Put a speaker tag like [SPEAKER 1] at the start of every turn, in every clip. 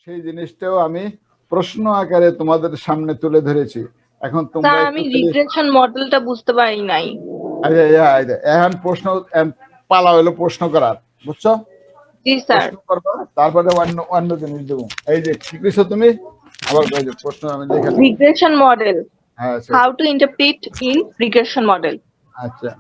[SPEAKER 1] সেই জিনিসটাও আমি প্রশ্ন আকারে তোমাদের সামনে তুলে ধরেছি। এখন তোমরা
[SPEAKER 2] স্যার
[SPEAKER 1] একটু
[SPEAKER 2] আমি রিগ্রেশন মডেলটা বুঝতে পারি নাই।
[SPEAKER 1] এখন প্রশ্ন পালা হলো প্রশ্ন করার, বুঝছো?
[SPEAKER 2] জি স্যার।
[SPEAKER 1] প্রশ্ন করবো, তারপরে অন্য অন্য জিনিস দেবো। এই যে কি কইছো তুমি, আবার প্রশ্ন আমি লিখে নেবো।
[SPEAKER 2] রিগ্রেশন মডেল,
[SPEAKER 1] হ্যাঁ
[SPEAKER 2] how to interpret in regression model.
[SPEAKER 1] আচ্ছা,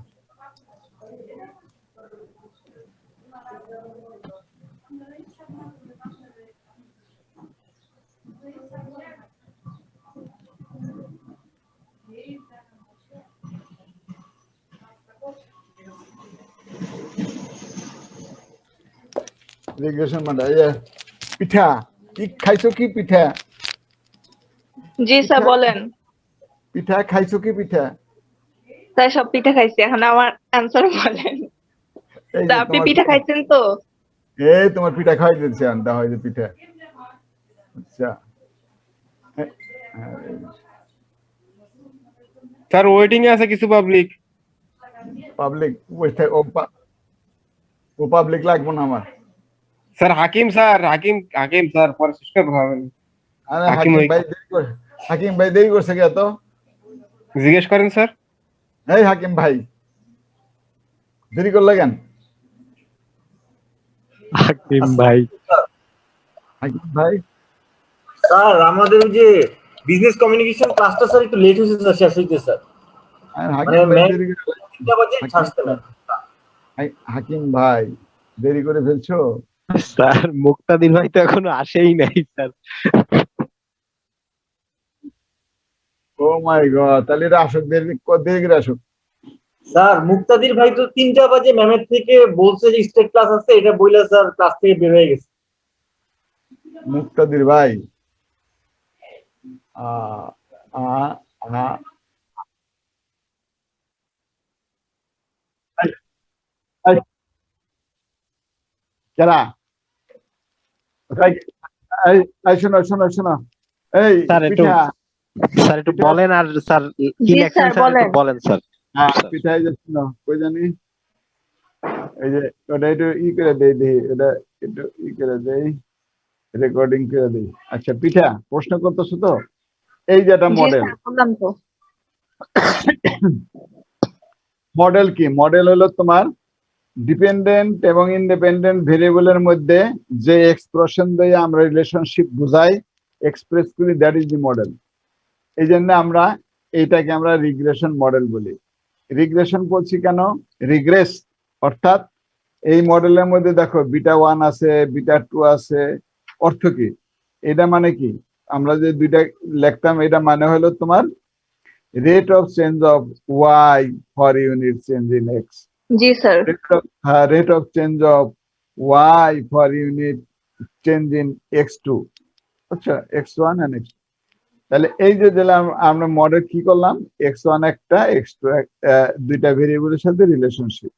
[SPEAKER 1] রিগ্রেশন মানে এই যে পিঠা, কি খাইছো, কি পিঠা?
[SPEAKER 2] জি স্যার বলেন।
[SPEAKER 1] পিঠা খাইছো, কি পিঠা?
[SPEAKER 2] স্যার সব পিঠা খাইছি, এখন আমার অ্যান্সার বলেন।
[SPEAKER 1] এই
[SPEAKER 2] তা
[SPEAKER 1] যে
[SPEAKER 2] আপনি
[SPEAKER 1] তোমার
[SPEAKER 2] পিঠা খাইছেন তো?
[SPEAKER 1] এই তোমার পিঠা খাওয়াই দিচ্ছে, আনতে হয় যে পিঠা। আচ্ছা,
[SPEAKER 3] স্যার ওয়েটিং এ আছে কিছু পাবলিক।
[SPEAKER 1] পাবলিক ও পাবলিক লাগবো না আমার।
[SPEAKER 3] স্যার হাকিম স্যার, হাকিম স্যার পরে শেষ করতে হবে।
[SPEAKER 1] আরে
[SPEAKER 3] হাকিম
[SPEAKER 1] হাকিম ভাই দেরি করছে কে তো?
[SPEAKER 3] জিজ্ঞেস করেন স্যার।
[SPEAKER 1] এই হাকিম ভাই দেরি করলে কেন?
[SPEAKER 4] হাকিম ভাই,
[SPEAKER 1] হাকিম ভাই
[SPEAKER 5] স্যার আমাদের যে বিজনেস কমিউনিকেশন ক্লাসটা স্যার একটু লেট হয়েছে স্যার, শেষ হইতে স্যার।
[SPEAKER 1] হাকিম ভাই দেরি করে,
[SPEAKER 5] 3টা বাজে ছাড়তে না।
[SPEAKER 1] হাকিম ভাই দেরি করে ফেলছো।
[SPEAKER 4] স্যার মুক্তাদির ভাই তো এখনো আসেই নাই স্যার।
[SPEAKER 1] ও মাই গড, তাহলে এটা আসুক, দেরি করে আসুক।
[SPEAKER 5] স্যার মুক্তাদির ভাই তো 3টা বাজে ম্যামের থেকে বলছে যে স্টেট ক্লাস আছে, এটা বইলা স্যার ক্লাস থেকে বের হয়ে গেছে।
[SPEAKER 1] মুক্তাদির ভাই কেরা? শোনো শোনো শোনো, এই
[SPEAKER 4] স্যার একটু
[SPEAKER 1] পিঠা,
[SPEAKER 4] স্যার একটু বলেন, আর স্যার কি
[SPEAKER 2] জি
[SPEAKER 4] লেখছেন
[SPEAKER 2] স্যার
[SPEAKER 4] স্যার একটু
[SPEAKER 2] বলেন।
[SPEAKER 4] বলেন স্যার।
[SPEAKER 1] পিঠাই যাচ্ছি না কই জানি, এই যে ওটা একটু ই করে দেই, দেখি এটা একটু ই করে দেই, রেকর্ডিং করে দেই। আচ্ছা পিঠা প্রশ্ন করতেছো তো, এই যেটা
[SPEAKER 2] জি
[SPEAKER 1] মডেল,
[SPEAKER 2] স্যার বললাম তো।
[SPEAKER 1] মডেল কি? মডেল হলো তোমার ডিপেন্ডেন্ট এবং ইন্ডিপেন্ডেন্ট ভেরিয়েবলের মধ্যে যে এক্সপ্রেশন দিয়ে আমরা রিলেশনশিপ বুঝাই, এক্সপ্রেস করি, দ্যাট ইজ দি মডেল। এই জন্য আমরা এইটাকে আমরা রিগ্রেশন মডেল বলি। রিগ্রেশন বলছি কেন? রিগ্রেস অর্থাৎ এই মডেলের মধ্যে দেখো বিটা 1 আছে, বিটা 2 আছে। অর্থ কি? এটা মানে কি? আমরা যে দুইটা লিখতাম, এটা মানে হলো তোমার rate of change of y for unit change in x.
[SPEAKER 2] G sir.
[SPEAKER 1] Rate of change of y for unit change in x2. আচ্ছা, x1 and x2. তাহলে এই যে দিলাম আমরা মডেল কি করলাম, x1 একটা, x2 দুইটা ভেরিয়েবলের সাথে রিলেশনশিপ।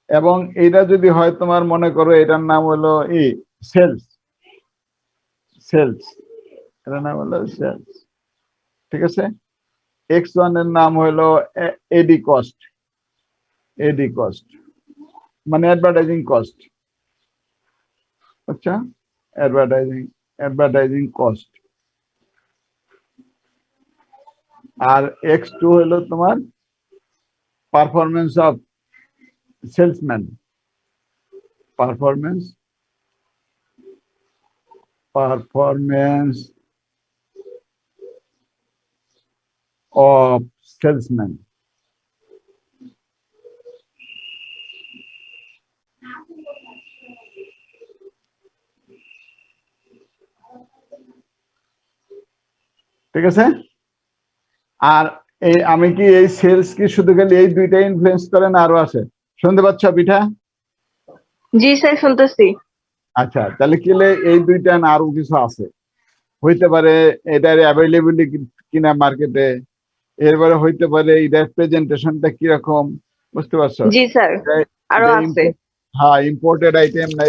[SPEAKER 1] এবং এটা যদি হয় তোমার মনে করো এটার নাম হলো সেলস, এটার নাম হলো সেলস, ঠিক আছে? x1 এর নাম হলো এডি কস্ট, মানে অ্যাডভার্টাইজিং কস্ট। আচ্ছা, অ্যাডভার্টাইজিং কস্ট। আর x2 হলো তোমার performance of salesman, performance of salesman. ঠিক আছে? আর এই আমি কি এই সেলস কি শুধু খালি এই দুইটা ইনফ্লুয়েন্স করে না আরো আছে? শুনতে পাচ্ছ পিঠা?
[SPEAKER 2] জি স্যার শুনতেছি।
[SPEAKER 1] আচ্ছা, তাহলে কি এই দুইটা না আরো কিছু আছে? হইতে পারে এটার অ্যাভেলেবিলিটি কিনা মার্কেটে, এরপরে হইতে পারে এটার প্রেজেন্টেশনটা কিরকম, বুঝতে পারছো?
[SPEAKER 2] জি স্যার আরো আছে।
[SPEAKER 1] হ্যাঁ, ইম্পোর্টেড আইটেম না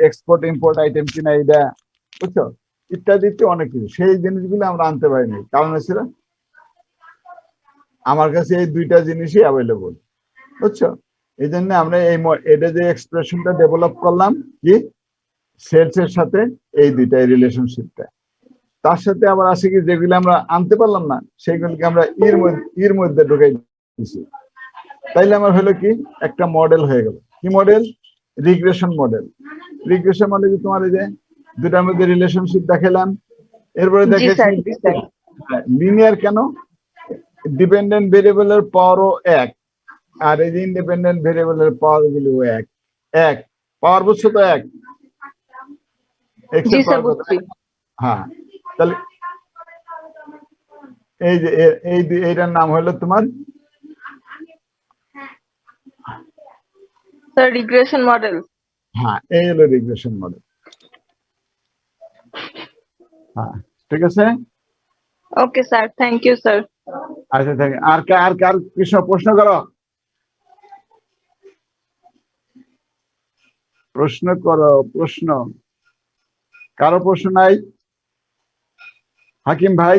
[SPEAKER 1] এক্সপোর্ট ইম্পোর্ট আইটেম কিনা এটা, বুঝছো? ইত্যাদি অনেক কিছু, সেই জিনিসগুলো আমরা আনতে পারিনি, কারণ হচ্ছিল আমার কাছে এই দুইটা জিনিসই অ্যাভেলেবল, বুঝছো? এই জন্য আমরা এটা যে এক্সপ্রেশনটা ডেভেলপ করলাম, কি সেলস এর সাথে এই দুইটাই রিলেশনশিপটা। তার সাথে আবার আছে কি যেগুলো আমরা আনতে পারলাম না সেগুলোকে আমরা এর মধ্যে ঢুকাই দিচ্ছি। তাইলে আমার হলো কি একটা মডেল হয়ে গেল। কি মডেল? Regression model. রিগ্রেশন মানে যে তোমার এই যে দুটার মধ্যে রিলেশনশিপ দেখালাম, এরপরে
[SPEAKER 2] জি
[SPEAKER 1] দেখেছি
[SPEAKER 2] স্যার, জি স্যার।
[SPEAKER 1] লিনিয়ার। কেন? ডিপেন্ডেন্ট ভেরিয়েবলের পাওয়ারও এক, আর এই যে ইন্ডিপেন্ডেন্ট ভেরিয়েবলের পাওয়ার গুলো এক এক। পাওয়ার বুঝছো তো? এক এক্স
[SPEAKER 2] জি
[SPEAKER 1] এর
[SPEAKER 2] স্যার,
[SPEAKER 1] পাওয়ার কত?
[SPEAKER 2] বুঝছি।
[SPEAKER 1] হ্যাঁ, তাহলে এই যে এইটার নাম হলো তোমার
[SPEAKER 2] স্যার রিগ্রেশন মডেল।
[SPEAKER 1] হ্যাঁ, এই হলো রিগ্রেশন মডেল। হ্যাঁ, ঠিক আছে।
[SPEAKER 2] Okay sir, thank you sir.
[SPEAKER 1] আচ্ছা, ঠিক। আর কার কৃষ্ণ প্রশ্ন করো, প্রশ্ন করো, প্রশ্ন। কারো প্রশ্ন নাই? হাকিম ভাই,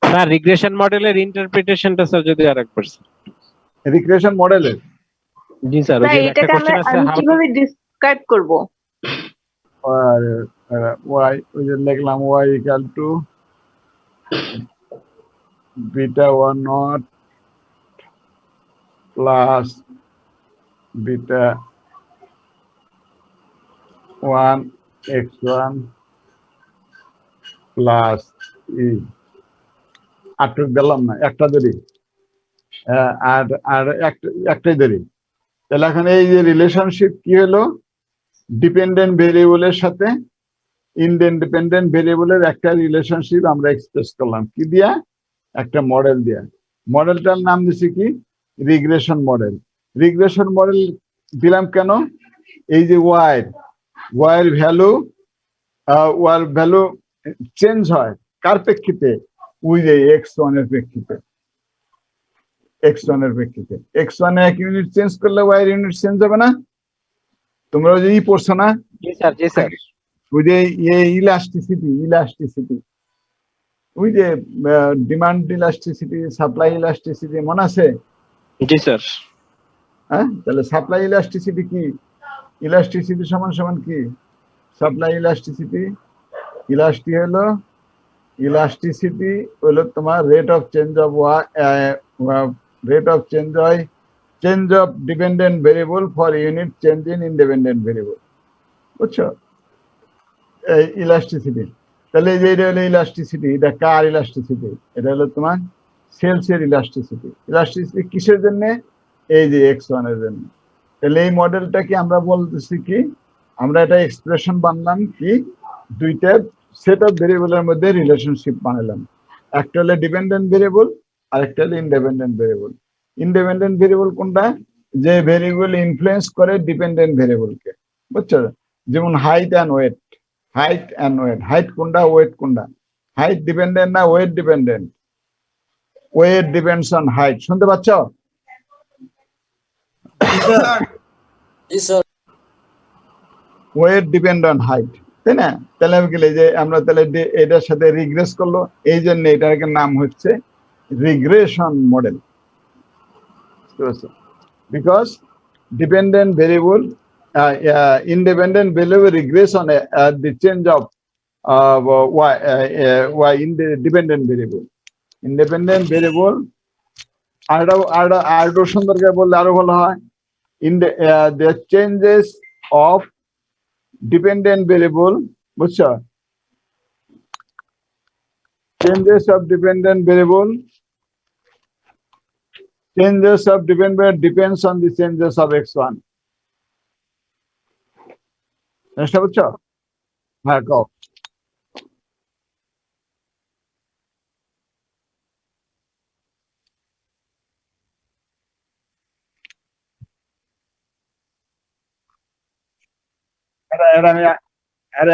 [SPEAKER 4] স্যার রিগ্রেশন মডেলের ইন্টারপ্রিটেশনটা স্যার যদি আরেকবার স্যার।
[SPEAKER 1] রিগ্রেশন মডেলের
[SPEAKER 4] জি স্যার, ওই
[SPEAKER 2] স্যার
[SPEAKER 4] যে একটা
[SPEAKER 2] এটাকে
[SPEAKER 4] কোশ্চেন আছে
[SPEAKER 2] আমি
[SPEAKER 4] হাউ
[SPEAKER 2] কিভাবে ডিসক্রাইব করব?
[SPEAKER 1] ওয়াই, ওই যে লিখলাম Y equal to beta 1 plus beta 1 x1 plus e. আটটুক দিলাম না, একটা ধরি। আর আর একটাই ধরি। তাহলে এখন এই যে রিলেশনশিপ কি হলো? ডিপেন্ডেন্ট ভেরিয়েবলের সাথে ইনডিপেন্ডেন্ট ভেরিয়েবলের একটা রিলেশনশিপ আমরা এক্সপ্রেস করলাম কি দিয়া? একটা মডেল দিয়া। মডেলটার নাম দিছি কি? Regression model. রিগ্রেশন মডেল দিলাম কেন? এই যে ওয়াই ভ্যালু চেঞ্জ হয় কার প্রেক্ষিতে? ওই যে x1 এর প্রেক্ষিতে। x1 এর প্রেক্ষিতে x1 এ 1 ইউনিট চেঞ্জ করলে y এর ইউনিট চেঞ্জ হবে না? তোমরা ওই যে পড়ছো না?
[SPEAKER 4] জি স্যার, জি স্যার।
[SPEAKER 1] ওই যে ইলাস্টিসিটি, ওই যে ডিমান্ড ইলাস্টিসিটি, সাপ্লাই ইলাস্টিসিটি মনে আছে?
[SPEAKER 4] জি স্যার।
[SPEAKER 1] হ্যাঁ, তাহলে সাপ্লাই ইলাস্টিসিটি কি? ইলাস্টিসিটি সমান সমান কি? সাপ্লাই ইলাস্টিসিটি, ইলাস্টিসিটি হলো তোমার rate of change of change of dependent variable for unit change in independent variable. বুঝছো? এই ইলাস্টিসিটি। তাহলে এই যে এটা হলো ইলাস্টিসিটি। এটা কার ইলাস্টিসিটি? এটা হলো তোমার সেলস এর ইলাস্টিসিটি। ইলাস্টিসিটি কিসের জন্য? এই যে x1 এর জন্য। তাহলে এই মডেলটাকে আমরা বলতেছি কি? আমরা এটা এক্সপ্রেশন বানালাম কি? দুইটা সেট অফ ভেরিয়েবলের মধ্যে রিলেশনশিপ বানালাম। একটা হলো ডিপেন্ডেন্ট ভেরিয়েবল আর একটা হলো ইন্ডিপেন্ডেন্ট ভেরিয়েবল। ইন্ডিপেন্ডেন্ট ভেরিয়েবল কোনটা? যে ভেরিয়েবল ইনফ্লুয়েন্স করে ডিপেন্ডেন্ট ভেরিয়েবলকে। বুঝছো? যেমন হাইট অ্যান্ড ওয়েট। হাইট কোনটা, ওয়েট কোনটা? হাইট ডিপেন্ডেন্ট না weight dependent? Weight depends on height. শুনতে পাচ্ছ? ওয়েট ডিপেন্ড অন হাইট, তাই না? তাহলে আমি গেলে যে আমরা তাহলে এটার সাথে রিগ্রেস করলো, এই জন্য এটার নাম হচ্ছে regression model. Because dependent variable independent variable regress on the change of y in the dependent variable. Independent variable আরো সুন্দর করে বললে আরো ভালো হয়। In the changes of dependent variable, বুঝছো? Changes of dependent variable depends on the changes of x1. বুঝছো? হ্যাঁ, কও।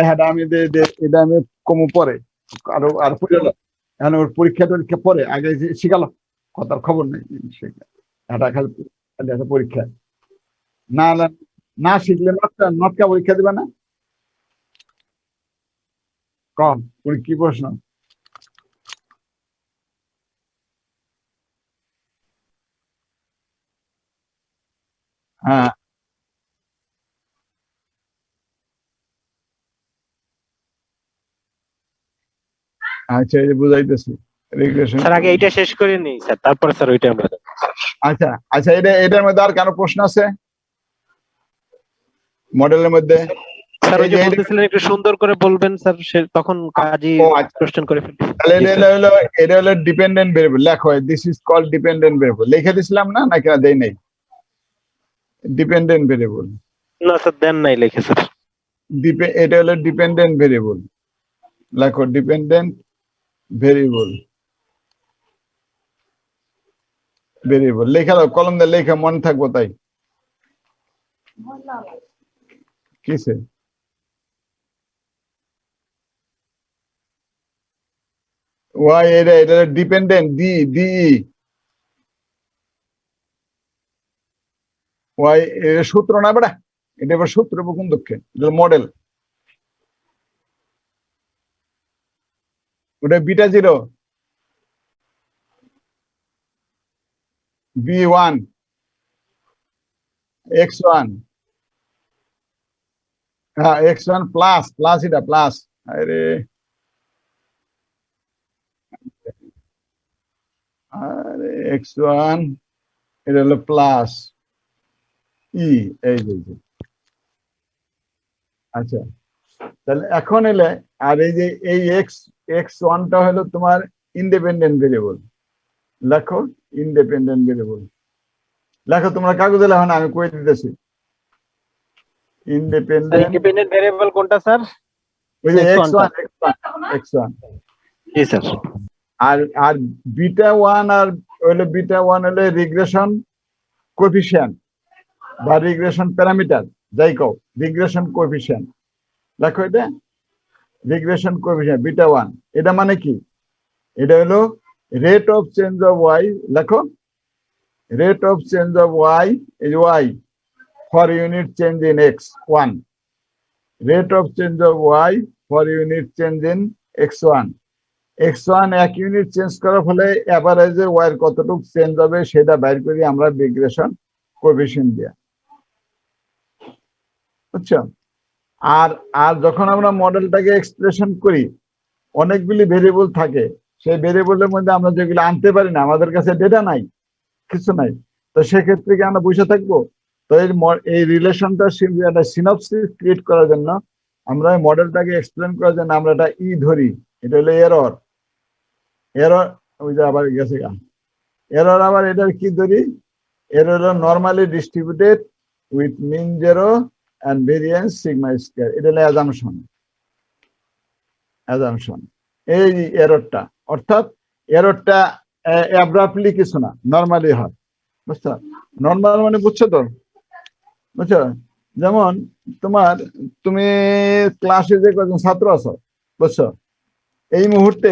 [SPEAKER 1] এটা আমি এটা আমি কমু পরে, আর পড়লো। এখন ওর পরীক্ষা পরে, আগে শিখালো কথার খবর নেই। এটা খালি একটা পরীক্ষা। না না শিখলে নটকা পরীক্ষা দিবা না? কম কি প্রশ্ন? হ্যাঁ, আচ্ছা এই যে বুঝাইতেছি রিগ্রেশন।
[SPEAKER 4] স্যার আগে এইটা শেষ করে নিই স্যার, তারপরে স্যার ওইটা আমরা
[SPEAKER 1] আচ্ছা আচ্ছা এটার মধ্যে আর কারো প্রশ্ন আছে মডেলের মধ্যে?
[SPEAKER 4] স্যার ওই
[SPEAKER 1] এই
[SPEAKER 4] যে
[SPEAKER 1] যে
[SPEAKER 4] বলতেছিলেন একটু সুন্দর করে বলবেন স্যার, সে তখন কাজই
[SPEAKER 1] ও আচ্ছা,
[SPEAKER 4] কোশ্চেন করে ফেলবে।
[SPEAKER 1] তাহলে এটা হলো ডিপেন্ডেন্ট ভেরিয়েবল। লেখো this is called dependent variable. লিখে দিছিলাম না নাকি না দেই নাই? ডিপেন্ডেন্ট ভেরিয়েবল
[SPEAKER 4] না স্যার দেন নাই লিখে স্যার।
[SPEAKER 1] এটা হলো ডিপেন্ডেন্ট ভেরিয়েবল। লেখো ডিপেন্ডেন্ট ভেরিয়েবল। ভেরিয়েবল লেখা দাও, কলম দিয়ে লেখা মনে থাকবো তাই। কিসে ওয়াই এটা ডিপেন্ডেন্ট ডি ডি ওয়াই সূত্র না বেটা, এটা এবার সূত্র কোন দুঃখে, এটা মডেল। ওটা বিটা 0 B1 X1 হ্যাঁ X1 প্লাস এটা প্লাস। আরে আরে X1 এটা হলো প্লাস এই যে আচ্ছা তাহলে এখন এলে আর এই যে এই X1টা হলো তোমার ইন্ডিপেন্ডেন্ট ভেরিয়েবল। লেখো ইন্ডিপেন্ডেন্ট ভেরিয়েবল। লেখো তোমরা কাগজে লেখো না, আমি কই দিতেছি।
[SPEAKER 4] ইন্ডিপেন্ডেন্ট ভেরিয়েবল কোনটা স্যার?
[SPEAKER 1] ওই যে
[SPEAKER 4] X1
[SPEAKER 1] X1
[SPEAKER 4] জি স্যার।
[SPEAKER 1] আর বিটা 1 আর হলো বিটা 1 হলো রিগ্রেশন কোএফিসিয়েন্ট বা রিগ্রেশন প্যারামিটার, যাই কও রিগ্রেশন কোএফিসিয়েন্ট। লেখো এটা রিগ্রেশন কোএফিসিয়েন্ট বিটা 1। এটা মানে কি? এটা হলো rate of change of Y. লেখো rate of change of Y is Y for unit change in X1। Rate of change of Y for unit change in X1। X1 এক unit change করার ফলে এভারেজে Y এর কতটুকু change হবে সেটা বাইর করি আমরা রিগ্রেশন কোএফিসিয়েন্ট দিয়ে, বুঝছো? আর যখন আমরা মডেলটাকে এক্সপ্রেশন করি অনেকগুলি ভেরিয়েবল থাকে, সেই ভেরিয়েবলের মধ্যে আমরা যেগুলো আনতে পারি না, আমাদের কাছে ডেটা নাই, কিছু নাই, তো সেক্ষেত্রে কি আমরা বসে থাকবো? তো এই রিলেশনটা একটা সিনপসিস ক্রিয়েট করার জন্য আমরা মডেলটাকে এক্সপ্লেন করার জন্য আমরা একটা ধরি। এটা হলো এরর। ওই যে আবার গেছে গা এরর। আবার এটার কি ধরি? এরর হলো normally distributed with mean 0 and variance sigma square। এটা হলো অ্যাজাম্পশন। এই এররটা, অর্থাৎ এররটা অ্যাব্রাপ্টলি কিছু না, নরমালি হয়, বুঝছো? নরমাল মানে বুঝছো তো, বুঝছো? যেমন তুমি ক্লাসে যে কজন ছাত্র আছো, বুঝছো, এই মুহূর্তে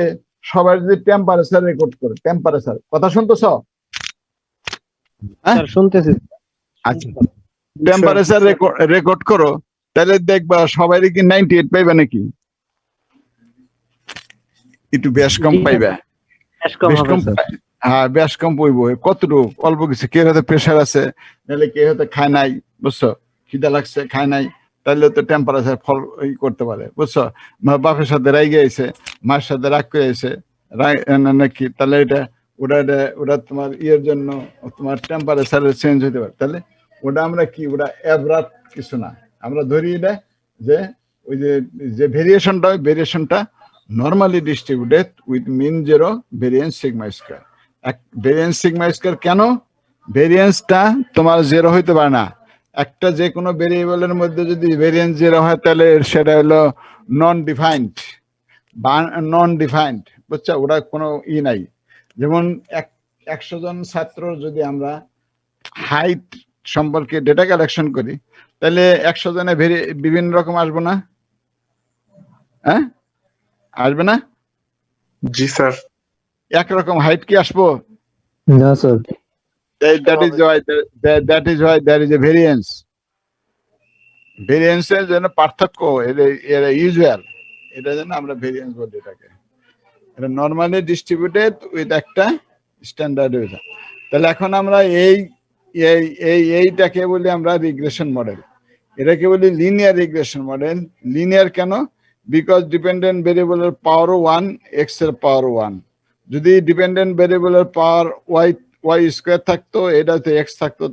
[SPEAKER 1] সবাই যদি টেম্পারেচার রেকর্ড করে, টেম্পারেচার কথা শুনতেছ?
[SPEAKER 4] স্যার শুনতেছি।
[SPEAKER 1] আচ্ছা টেম্পারেচার রেকর্ড করো, তাহলে দেখবা সবাই কি 98 পাইবে নাকি? একটু বেশ কম পাইবে। বেশ কম, হ্যাঁ বেশ কম পইব। কতটুকু? অল্প কিছু। কে হয়তো প্রেশার আছে, নাহলে কে হয়তো খায় নাই, বুঝছো, খিদা লাগছে খায় নাই, তাহলে তো টেম্পারেচার ফল করতে পারে, বুঝছো? বাপের সাথে রাগে আইছে, মায়ের সাথে রাগ করে আইছে নাকি, তাহলে ওটা তোমার জন্য তোমার টেম্পারেচার চেঞ্জ হতে পারে। তাহলে ওটা আমরা কি, ওটা অ্যাভরাট কিছু না, আমরা ধরি এটা যে ওই যে ভেরিয়েশনটা normally distributed with mean 0 variance sigma square. Variance sigma square কেন? ভেরিয়েন্সটা তোমার 0 হইতে পারে না। একটা যে কোনো ভেরিয়েবলের মধ্যে যদি ভেরিয়েন্স 0 হয় তাহলে সেটা হলো নন ডিফাইন্ড, বুঝছো? ওটা কোনো নাই। যেমন 100 জন ছাত্র যদি আমরা হাইট সম্পর্কে ডেটা কালেকশন করি, তাহলে 100 জনে বিভিন্ন রকম আসবো না? হ্যাঁ আসবে না?
[SPEAKER 6] জি স্যার।
[SPEAKER 1] একরকম হাইট কি আসবো?
[SPEAKER 4] না sir.
[SPEAKER 1] that is why there is a variance। ভেরিয়েন্সের জন্য পার্থক্য, এটা ইউজুয়াল, এটা জন্য আমরা ভেরিয়েন্স বলি এটাকে। এটা নরমালি ডিস্ট্রিবিউটেড উইথ একটা স্ট্যান্ডার্ড ওয়েভার। তাহলে এখন আমরা এইটাকে বলি আমরা রিগ্রেশন মডেল, এটাকে বলি লিনিয়ার রিগ্রেশন মডেল। লিনিয়ার কেন? বিকজ ডিপেন্ডেন্ট ভেরিয়েবলের পাওয়ার 1 এক্স এর পাওয়ার 1। যদি ডিপেন্ডেন্ট ভেরিয়েবলের পাওয়ার ওয়াই স্কোয়ার থাকতো, এটাতে এক্স থাকতো,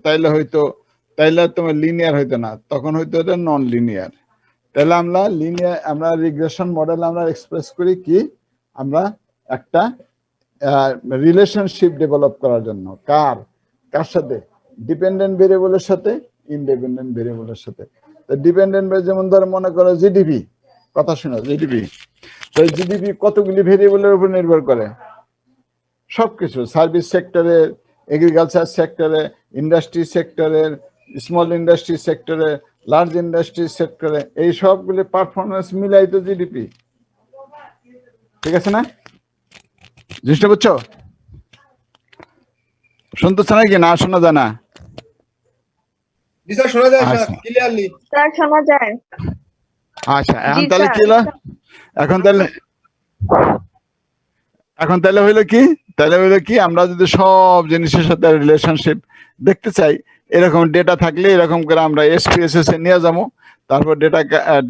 [SPEAKER 1] তাইলে তোমার লিনিয়ার হইতো না, তখন হইতো এটা নন লিনিয়ার। তাহলে আমরা রিগ্রেশন মডেল আমরা এক্সপ্রেস করি কি, আমরা একটা রিলেশনশিপ ডেভেলপ করার জন্য। কার সাথে? ডিপেন্ডেন্ট ভেরিয়েবলের সাথে, ইনডিপেন্ডেন্ট ভেরিয়েবলের সাথে। তো ডিপেন্ডেন্ট যেমন ধরো মনে করো জিডিপি, কথা শোনো, জিডিপি। তো জিডিপি কতগুলি ভেরিয়েবলের উপর নির্ভর করে? সবকিছু, সার্ভিস সেক্টরের, এগ্রিকালচার সেক্টরে, ইন্ডাস্ট্রি সেক্টরের, স্মল ইন্ডাস্ট্রি সেক্টরে, লার্জ ইন্ডাস্ট্রি সেক্টরে, এই সবগুলি পারফরমেন্স মিলাই তো জিডিপি। ঠিক আছে না? জিনিসটা বুঝছো? শুনতেছ নাকি না শোনা যায় না?
[SPEAKER 3] জি স্যার, শোনা যায় স্যার
[SPEAKER 1] আচ্ছা।
[SPEAKER 3] ক্লিয়ারলি।
[SPEAKER 2] স্যার শোনা যায়।
[SPEAKER 1] আচ্ছা, এখন
[SPEAKER 2] জি,
[SPEAKER 1] তাহলে
[SPEAKER 2] স্যার।
[SPEAKER 1] কি হলো? এখন তাহলে হইলো কি, আমরা যদি সব জিনিসের সাথে রিলেশনশিপ দেখতে চাই, এরকম ডেটা থাকলে এরকম করে আমরা এসপিএসএস এ নিয়ে যাবো, তারপর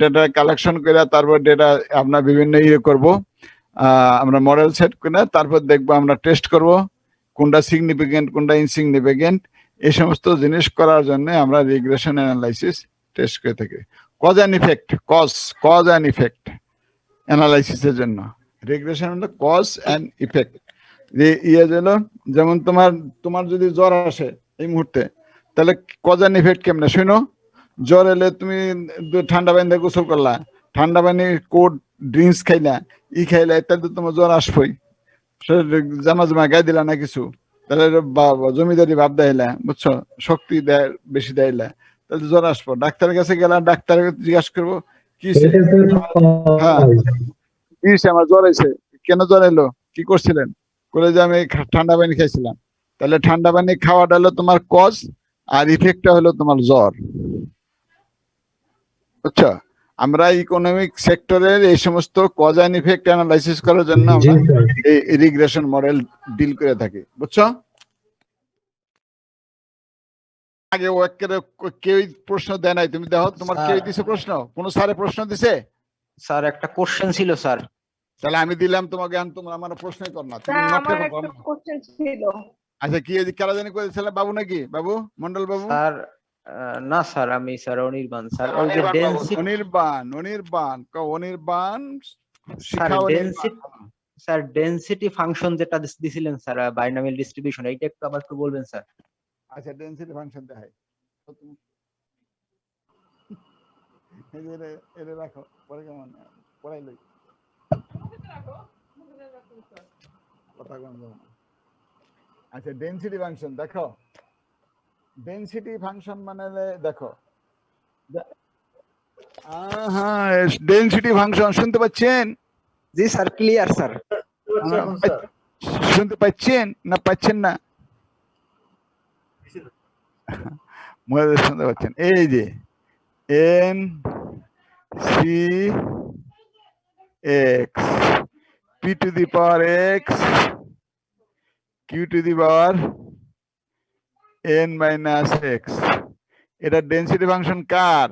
[SPEAKER 1] ডেটা কালেকশন করে, তারপর ডেটা আমরা বিভিন্ন করব, আমরা মডেল সেট করে, তারপর দেখবো, আমরা টেস্ট করব কোনটা সিগনিফিকেন্ট কোনটা ইনসিগনিফিকেন্ট। এই সমস্ত জিনিস করার জন্য আমরা রিগ্রেশন অ্যানালাইসিস টেস্ট করে থাকি। কজ অ্যান্ড ইফেক্ট অ্যানালাইসিসের জন্য রিগ্রেশন হলো কজ অ্যান্ড ইফেক্ট। যেমন তোমার যদি জ্বর আসে এই মুহূর্তে, তাহলে কজ অ্যান্ড ইফেক্ট কেমনে শুনো? জ্বর এলে তুমি ঠান্ডা পানি দিয়ে গোসল করলা, ঠান্ডা পানি কোল্ড ড্রিঙ্কস খাইলা, খাইলা, তাহলে তোমার জ্বর আসবই। জামা গায়ে দিলা না কিছু, তাহলে জমিদারি ভাব দেয়লা, বুঝছো, শক্তি দেয় বেশি দেয়লা, তাহলে জ্বর আসবো। ডাক্তারের কাছে গেলাম, ডাক্তার জিজ্ঞাসা করবো কি হ্যাঁ আমার জ্বর হয়েছে, কেন জ্বর এলো, কি করছিলেন, করে যে আমি ঠান্ডা পানি খাইছিলাম। তাহলে ঠান্ডা পানি খাওয়াটা হলো তোমার কজ, আর ইফেক্টটা হলো তোমার জ্বর। বুঝছো? আমরা ইকোনমিক সেক্টরের এই সমস্ত কজ এন্ড ইফেক্ট অ্যানালাইসিস করার জন্য আমরা এই রিগ্রেশন মডেল ডিল করে থাকি। বুঝছো? আগে ও কেউ প্রশ্ন দেয় নাই, তুমি দেখো তোমার কেউ দিছে প্রশ্ন? কোন স্যারে প্রশ্ন দিছে?
[SPEAKER 4] স্যার একটা কোশ্চেন ছিল স্যার।
[SPEAKER 1] তাহলে আমি দিলাম তোমাকে, তোমরা আমার প্রশ্নই কর না, তুমি
[SPEAKER 2] স্যার
[SPEAKER 1] নোট
[SPEAKER 2] আমার
[SPEAKER 1] পেপার
[SPEAKER 2] একটা
[SPEAKER 1] করো।
[SPEAKER 2] কোশ্চেন ছিল।
[SPEAKER 1] আচ্ছা, কি কারা জানি করেছিল? বাবু নাকি? বাবু মন্ডল বাবু?
[SPEAKER 4] স্যার না স্যার, আমি স্যার অনির্বাণ স্যার। ওই যে density,
[SPEAKER 1] Anirban
[SPEAKER 4] sir sir density function যেটা দিছিলেন স্যার, বাইনামিয়াল ডিস্ট্রিবিউশন, এইটা একটু আবার একটু বলবেন স্যার।
[SPEAKER 1] আচ্ছা, ডেনসিটি ফাংশন দেখাই, এরে রাখো, পরে কেমন পড়াই লই, কথা কম যাবে না। আচ্ছা, ডেনসিটি ফাংশন দেখো। ডেনসিটি ফাংশন মানে দেখো, ডেনসিটি ফাংশন শুনতে পাচ্ছেন?
[SPEAKER 4] জি স্যার, ক্লিয়ার স্যার।
[SPEAKER 1] শুনতে পাচ্ছেন না পাচ্ছেন না? শুনতে পাচ্ছেন? এই যে N C X P to the power X Q to the power N minus X, এটা ডেনসিটি ফাংশন কার?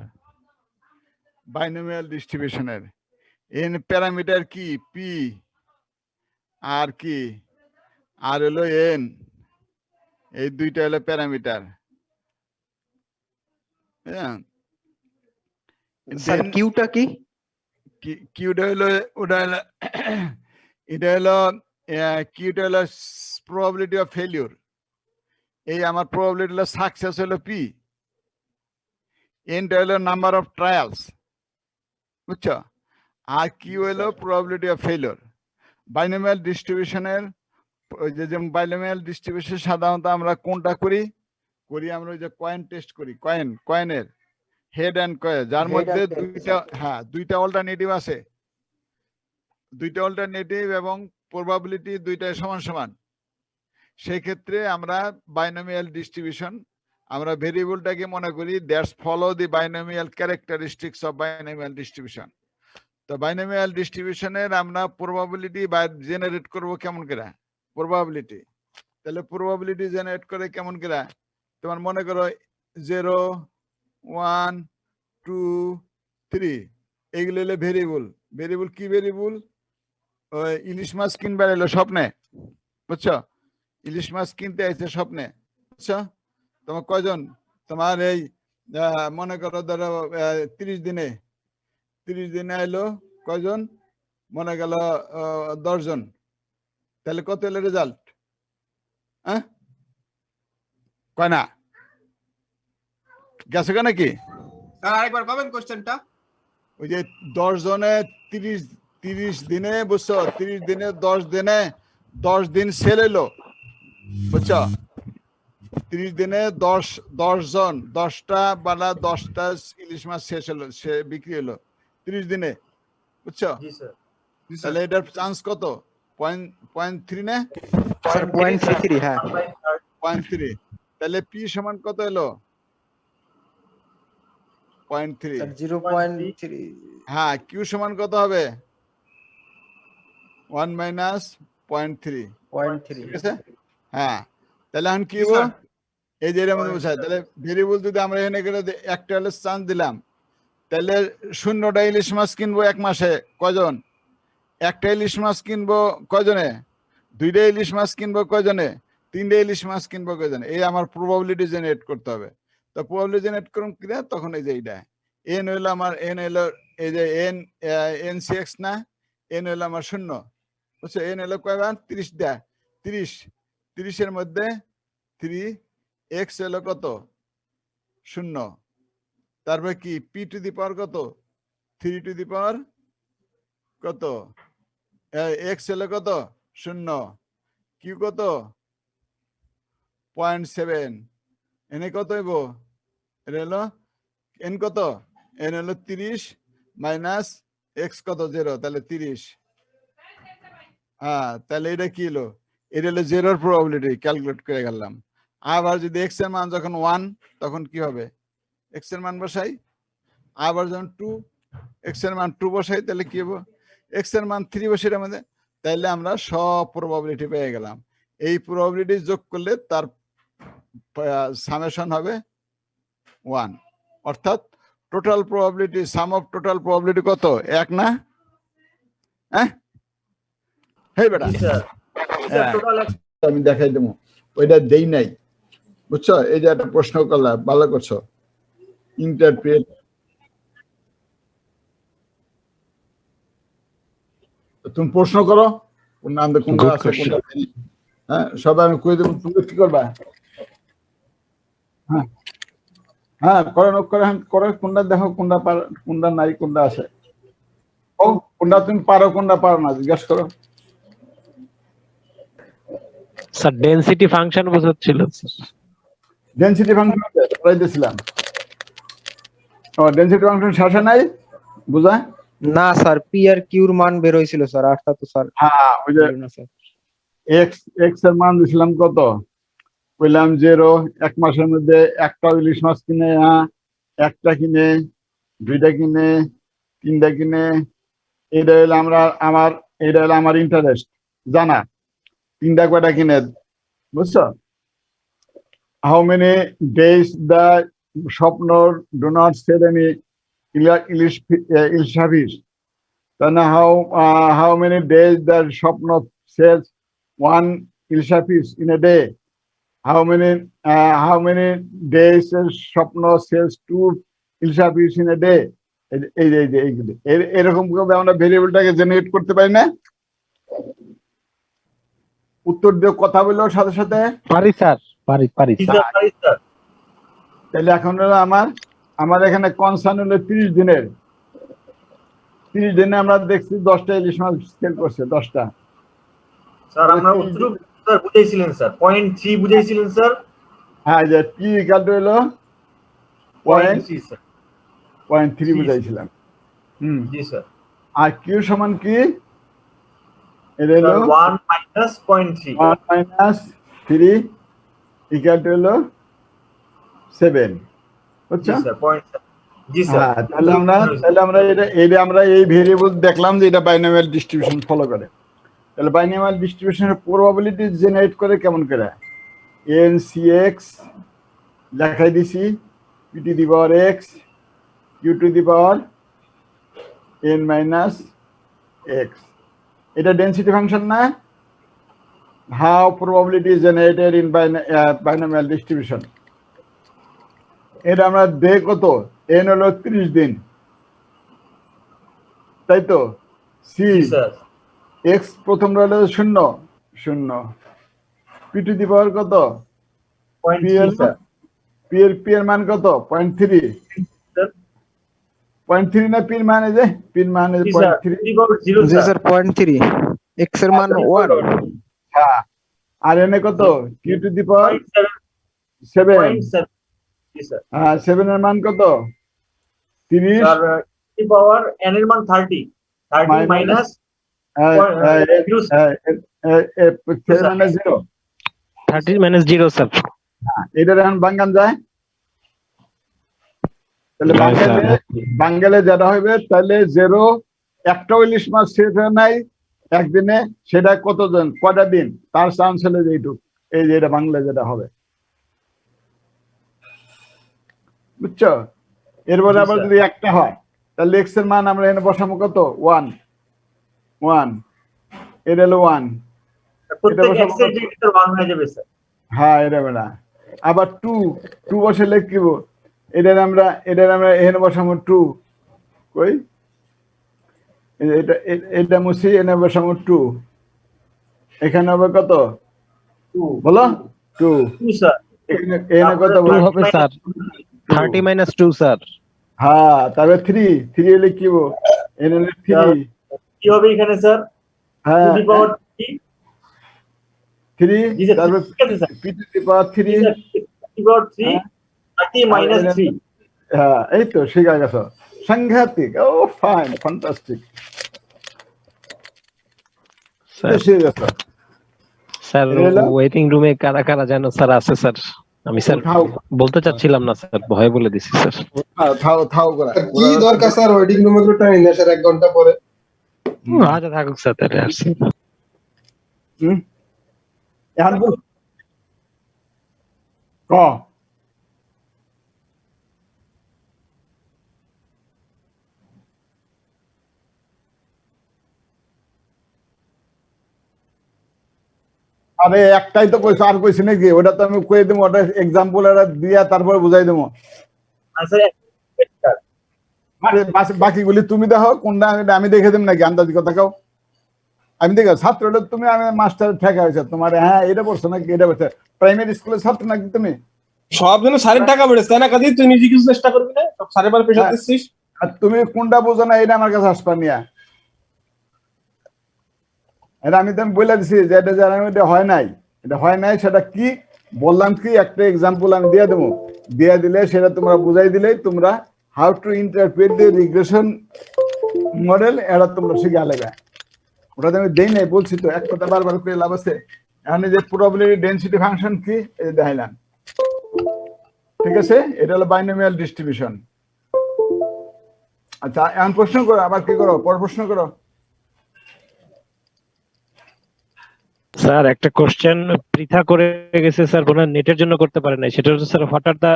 [SPEAKER 1] বাইনোমিয়াল ডিস্ট্রিবিউশনের। এন প্যারামিটার কি? পি, আর কি? আর হলো এন, এই দুইটা হলো প্যারামিটার।
[SPEAKER 4] স্যার কিউটা কি?
[SPEAKER 1] কিউটা হলো, ওটা হলো এটা হলো কিউটা হলো প্রবাবিলিটি অফ ফেলিউর। এই আমার প্রবাবিলিটি হলো সাকসেস হলো পি, এনটা হলো নাম্বার অফ ট্রায়ালস, বুঝছো? আর কিউ হলো প্রবাবিলিটি অফ ফেলিউর। বাইনোমিয়াল ডিস্ট্রিবিউশনের যেমন বাইনোমিয়াল ডিস্ট্রিবিউশন সাধারণত আমরা কোনটা করি? আমরা ওই যে কয়েন টেস্ট করি, কয়েনের হেড অ্যান্ড কয়েন, যার মধ্যে দুইটা অল্টারনেটিভ আছে, দুইটা অল্টারনেটিভ এবং প্রবাবিলিটি দুইটাই সমান সমান। সেই ক্ষেত্রে আমরা বাইনোমিয়াল ডিস্ট্রিবিউশন, আমরা ভেরিয়েবলটাকে মনে করি that's follow the binomial characteristics of binomial distribution. তো বাইনোমিয়াল ডিস্ট্রিবিউশনের আমরা প্রবাবিলিটি জেনারেট করব কেমন করে? প্রবাবিলিটি, তাহলে প্রবাবিলিটি জেনারেট করে কেমন করে? তোমার মনে করো 0 1 2 3, এইগুলো হলো ভেরিয়েবল, ভেরিয়েবল কি ভেরিয়েবল? ওই ইলিশ মাছ কিনবার এলো স্বপ্নে, বুঝছো? ইলিশ মাছ কিনতে আইছে স্বপ্নে, বুঝছো? তোমার কয়জন? তোমার এই মনে করো ধরো 30 দিনে এলো কয়জন? মনে গেল 10 জন। তাহলে কত এলো রেজাল্ট? হ্যাঁ, কয় না? গেছে কেন কি?
[SPEAKER 3] স্যার আরেকবার কবেন কোশ্চেনটা?
[SPEAKER 1] ওই যে 10 জনে 30 দিনে, বুঝছো? 30 দিনে 10 দিন সেল এলো, বুঝছো? 30 দিনে 10 জন 10টা বালা 10টা ইলিশ মাছ শেষ হলো, সে বিক্রি হলো 30 দিনে, বুঝছো?
[SPEAKER 5] জি স্যার।
[SPEAKER 1] তাহলে এটার চান্স কত? 0.3 না?
[SPEAKER 4] স্যার 0.33 হ্যাঁ
[SPEAKER 1] 0.3। তাহলে পি সমান কত এলো? 0.3।
[SPEAKER 4] স্যার 0.3
[SPEAKER 1] হ্যাঁ, কিউ সমান কত হবে? 1 মাইনাস 0.3।
[SPEAKER 4] 0.3
[SPEAKER 1] ঠিক আছে? হ্যাঁ, তাহলে এখন কি হবো? এই যে এর মধ্যে বোঝায়, তাহলে ভেরিয়েবল যদি আমরা এখানে করে একটা হলে চান্স দিলাম, তাহলে 0টা ইলিশ মাছ কিনবো 1 মাসে কয়জন? একটা ইলিশ মাছ কিনবো কয়জনে? 2টা ইলিশ মাছ কিনবো কয়জনে? 3টা ইলিশ মাছ কিনবো কয়জনে? এই আমার প্রবাবিলিটি জেনারেট করতে হবে। তো প্রবাবিলিটি জেনারেট করুন কিনা, তখন এই যে এইটা এন হইলো আমার, এন হইলো এই যে এন সি এক্স না, এন হইলো আমার 0, বুঝছো? এন হইলো কয়বার? 30টা। 30 এর মধ্যে 3 এক্স হলো কত? 0। তারপরে কি পি টু দি পাওয়ার কত? 3 টু দি পাওয়ার কত? এক্স হলো কত? 0। কিউ কত? 0.7। এনে কত হইব? এটা হলো এন কত? এন হলো 30 মাইনাস এক্স কত? 0, তাহলে 30। হ্যাঁ, তাহলে এটা কি হলো? এটা হলো 0-র প্রবাবিলিটি ক্যালকুলেট করে গেলাম। আবার যদি এক্স এর মান যখন 1, তখন কি হবে? এক্স এর মান বসাই। আবার যখন 2, এক্স এর মান 2 বসাই, তাহলে কি হবে? এক্স এর মান 3 বসে এর মধ্যে, তাইলে আমরা সব প্রবাবিলিটি পেয়ে গেলাম। এই প্রবাবিলিটি যোগ করলে তার সামেশন হবে 1, অর্থাৎ total probability, some of total probability কত? 1 না? হ্যাঁ, হেই বেটা,
[SPEAKER 5] জি স্যার।
[SPEAKER 1] হ্যাঁ।
[SPEAKER 5] টোটাল
[SPEAKER 1] আমি দেখাই দেবো, ওইটা দেই নাই, বুঝছো? এই যে একটা প্রশ্ন করলাম, ভালো করছো। ইন্টারপ্রেট, তুমি প্রশ্ন করো, কোনটা আনতে কোনটা
[SPEAKER 6] Good
[SPEAKER 1] আছে
[SPEAKER 6] question.
[SPEAKER 1] কোনটা নেই। হ্যাঁ, সবাই আমি কই দেবো, তুমি কি করবা? হ্যাঁ হ্যাঁ, করে নোট করে করে কোনটা দেখো, কোনটা পার, কোনটা নাই, কোনটা আছে। ও কোনটা তুমি পারো, কোনটা পারো না, জিজ্ঞেস করো।
[SPEAKER 7] স্যার ডেনসিটি ফাংশন বোঝাচ্ছিল
[SPEAKER 1] ডেনসিটি ফাংশন পড়াইতেছিলাম। ও ডেনসিটি ফাংশন শেষে নাই বুঝা?
[SPEAKER 4] না স্যার পি আর কিউর মান বের হইছিল স্যার, আটটা তো স্যার
[SPEAKER 1] হ্যাঁ, ওই যে
[SPEAKER 4] বের না স্যার।
[SPEAKER 1] এক্স এক্স এর মান দিছিলাম কত? বললাম 0। 1 মাসের মধ্যে একটা ইলিশ মাছ কিনে, একটা কিনে, 2টা কিনে, 3টা কিনে। এটা হলো এটা হলো আমার ইন্টারেস্ট জানা। 3টা কয়টা কিনে, বুঝছো? How many days the Swapna do not sell any ilish fish, তাহলে how many days the Swapna sells 1 ilsha fish in a day? How many days Swapna sells 2 ilsha fish in a day? এইগুলি এরকম ভাবে আমরা ভেরিয়েবলটাকে জেনারেট করতে পারি না? উত্তর দিয়ে কথা বললেও সাথে সাথে
[SPEAKER 7] পারি স্যার, পারি
[SPEAKER 5] জি স্যার, পারি স্যার।
[SPEAKER 1] তাহলে এখন হলো আমার এখানে কনসার্ন হলো 30 দিনের। 30 দিনে আমরা দেখছি 10টা ইলিশ মাছ সেল করছে, 10টা।
[SPEAKER 5] স্যার আমরা উত্তর স্যার বুঝাইছিলেন স্যার, 0.3 বুঝাইছিলেন স্যার।
[SPEAKER 1] হ্যাঁ, যে পি ইকুয়াল টু হলো
[SPEAKER 5] 0.3 স্যার।
[SPEAKER 1] 0.3 বুঝাইছিলাম।
[SPEAKER 5] জি স্যার।
[SPEAKER 1] আর কিউ সমান কি? এটা হলো
[SPEAKER 5] 1 মাইনাস 0.3।
[SPEAKER 1] 1 মাইনাস 3 ইকুয়াল টু হলো 7,
[SPEAKER 5] জি
[SPEAKER 1] বুঝছো?
[SPEAKER 5] স্যার, 0.7। জি স্যার।
[SPEAKER 1] হ্যাঁ, তাহলে আমরা আমরা এই ভেরিয়েবল দেখলাম যে এটা বাইনোমিয়াল ডিস্ট্রিবিউশন ফলো করে। তাহলে বাইনোমিয়াল ডিস্ট্রিবিউশনের প্রবাবিলিটি জেনারেট করে কেমন করে? এন সি এক্স লেখাই দিছি, P to the power X, Q to the power N minus X, এটা ডেনসিটি ফাংশন না? How probability generated in binomial distribution, এটা আমরা দে কত, এন হলো 30 দিন, তাই তো? সি
[SPEAKER 5] জি স্যার
[SPEAKER 1] এক্স প্রথম হলো 0 0, পি টু দি পাওয়ার কত,
[SPEAKER 5] পয়েন্ট
[SPEAKER 1] পি এর
[SPEAKER 5] স্যার
[SPEAKER 1] পি এর মান কত, 0.3,
[SPEAKER 5] স্যার
[SPEAKER 1] 0.3 না পির মান, এই যে পির মান
[SPEAKER 5] জি স্যার
[SPEAKER 1] 0.3,
[SPEAKER 5] জিরো
[SPEAKER 4] জি
[SPEAKER 5] স্যার
[SPEAKER 4] স্যার 0.3, এক্স এর মান 1।
[SPEAKER 1] হ্যাঁ, আর এনে কত, Q to the power
[SPEAKER 5] point
[SPEAKER 1] 7,
[SPEAKER 5] seven জি স্যার
[SPEAKER 1] হ্যাঁ 7 এর মান কত, 30,
[SPEAKER 5] স্যার টু পাওয়ার এন এর মান 30
[SPEAKER 1] Minus-
[SPEAKER 5] মাইনাস জিরো
[SPEAKER 1] 7 মানে 0,
[SPEAKER 7] 30 মাইনাস 0 স্যার।
[SPEAKER 1] এটার এখন বাঙ্গান যায়, তাহলে
[SPEAKER 7] হ্যাঁ, স্যার।
[SPEAKER 1] বাঙ্গালে যেটা হবে, তাহলে 0 একটা ইলিশ মাছ শেষ হয় নাই একদিনে, সেটা কতজন কয়টা দিন, তার চান্স হলে এইটুকু, এই যে এটা বাংলা যেটা হবে, বুঝছো? এরপরে
[SPEAKER 5] জি,
[SPEAKER 1] আবার
[SPEAKER 5] স্যার।
[SPEAKER 1] যদি একটা হয়, তাহলে এক্স এর মান আমরা এখানে বসাবো কত, 1, এটা হলো 1,
[SPEAKER 5] প্রত্যেক
[SPEAKER 1] বসাবো
[SPEAKER 5] এক্স এর
[SPEAKER 1] কত?
[SPEAKER 5] জায়গায় 1 হয়ে যাবে স্যার
[SPEAKER 1] হ্যাঁ এটা বেড়া, আবার 2 বসে লিখব, এটার আমরা এখানে বসাবো 2, কই এটা মুছি, এনে বসাবো 2, এখানে হবে কত
[SPEAKER 5] 2
[SPEAKER 1] বলো, 2,
[SPEAKER 5] 2 স্যার
[SPEAKER 1] এখানে কত
[SPEAKER 7] টু
[SPEAKER 1] হবে?
[SPEAKER 7] হবে স্যার, 30 মাইনাস 2 স্যার।
[SPEAKER 1] হ্যাঁ, তারপরে 3 লিখব, এনে 3,
[SPEAKER 5] কি হবে এখানে স্যার
[SPEAKER 1] হ্যাঁ
[SPEAKER 5] two the power 3 G
[SPEAKER 1] 3,
[SPEAKER 5] sir
[SPEAKER 1] তারপর
[SPEAKER 5] ঠিক আছে sir
[SPEAKER 1] P to the power 3,
[SPEAKER 5] to the power 3
[SPEAKER 1] হ্যাঁ।
[SPEAKER 5] 30 মাইনাস 3
[SPEAKER 1] হ্যাঁ এই তো শিখা গেছো, সাংঘাতিক, ও ফাইন, ফ্যান্টাস্টিক,
[SPEAKER 7] স্যার
[SPEAKER 1] শিখে গেছো।
[SPEAKER 7] স্যার
[SPEAKER 1] এলো?
[SPEAKER 7] ওয়েটিং রুমে কারা কারা যেন স্যার আছে স্যার, আমি স্যার
[SPEAKER 1] থাও
[SPEAKER 7] বলতে চাচ্ছিলাম না স্যার, ভয়ে বলে দিছি স্যার।
[SPEAKER 1] থাও করে
[SPEAKER 8] কি দরকার স্যার ওয়েটিং রুমে গুলো টাইম না স্যার 1 ঘন্টা পরে।
[SPEAKER 7] আচ্ছা থাকুক স্যার, তাহলে আসছি।
[SPEAKER 1] এখন বল, ক আরে একটাই তো কইছো, আর কইছি নাকি? ওটা তো আমি কই দেবো, ওটা এক্সাম্পল এটা দিয়া তারপরে বুঝাই দেবো,
[SPEAKER 5] আনসার স্যার
[SPEAKER 1] আরে বাকিগুলি তুমি দেখো কোনটা, আমি দেখে দেব নাকি? আন্দাজ কথা কাও, আমি দেখো ছাত্রটা তুমি, আমি মাস্টার ঠেকা হয়েছে তোমার, হ্যাঁ এটা পড়ছো নাকি, এটা পড়ছে, প্রাইমারি স্কুলের ছাত্র নাকি তুমি?
[SPEAKER 3] সব জন্য স্যারের টাকা বেড়েছে তাই না, কাজে তুই নিজে কিছু চেষ্টা করবি না, সব স্যারের পর প্রেশার দিচ্ছিস।
[SPEAKER 1] আর তুমি কোনটা বোঝো না, এটা আমার কাছে আসবা নিয়া, এটা আমি তো বলে দিছি যে এটা জানা, এটা হয় নাই, সেটা কি বললাম, কি একটা এক্সাম্পল আমি দিয়ে দেবো, দিয়ে দিলে সেটা তোমরা বুঝাই দিলেই তোমরা how to interpret the regression model, এটা তোমরা শিখে আলেবে। ওটা তো আমি দেই নাই, বলছি তো, এক কথা বারবার করে লাভ আছে। এখন এই যে প্রবাবিলিটি ডেনসিটি ফাংশন কি, এই দেখাইলাম, ঠিক আছে? এটা হলো বাইনোমিয়াল ডিস্ট্রিবিউশন। আচ্ছা এখন প্রশ্ন করো, আবার কি করো, পর প্রশ্ন করো।
[SPEAKER 7] স্যার একটা কোশ্চেন পৃথা করে গেছে স্যার, ওনার নেটের জন্য করতে পারে নাই, সেটা হচ্ছে sir what are the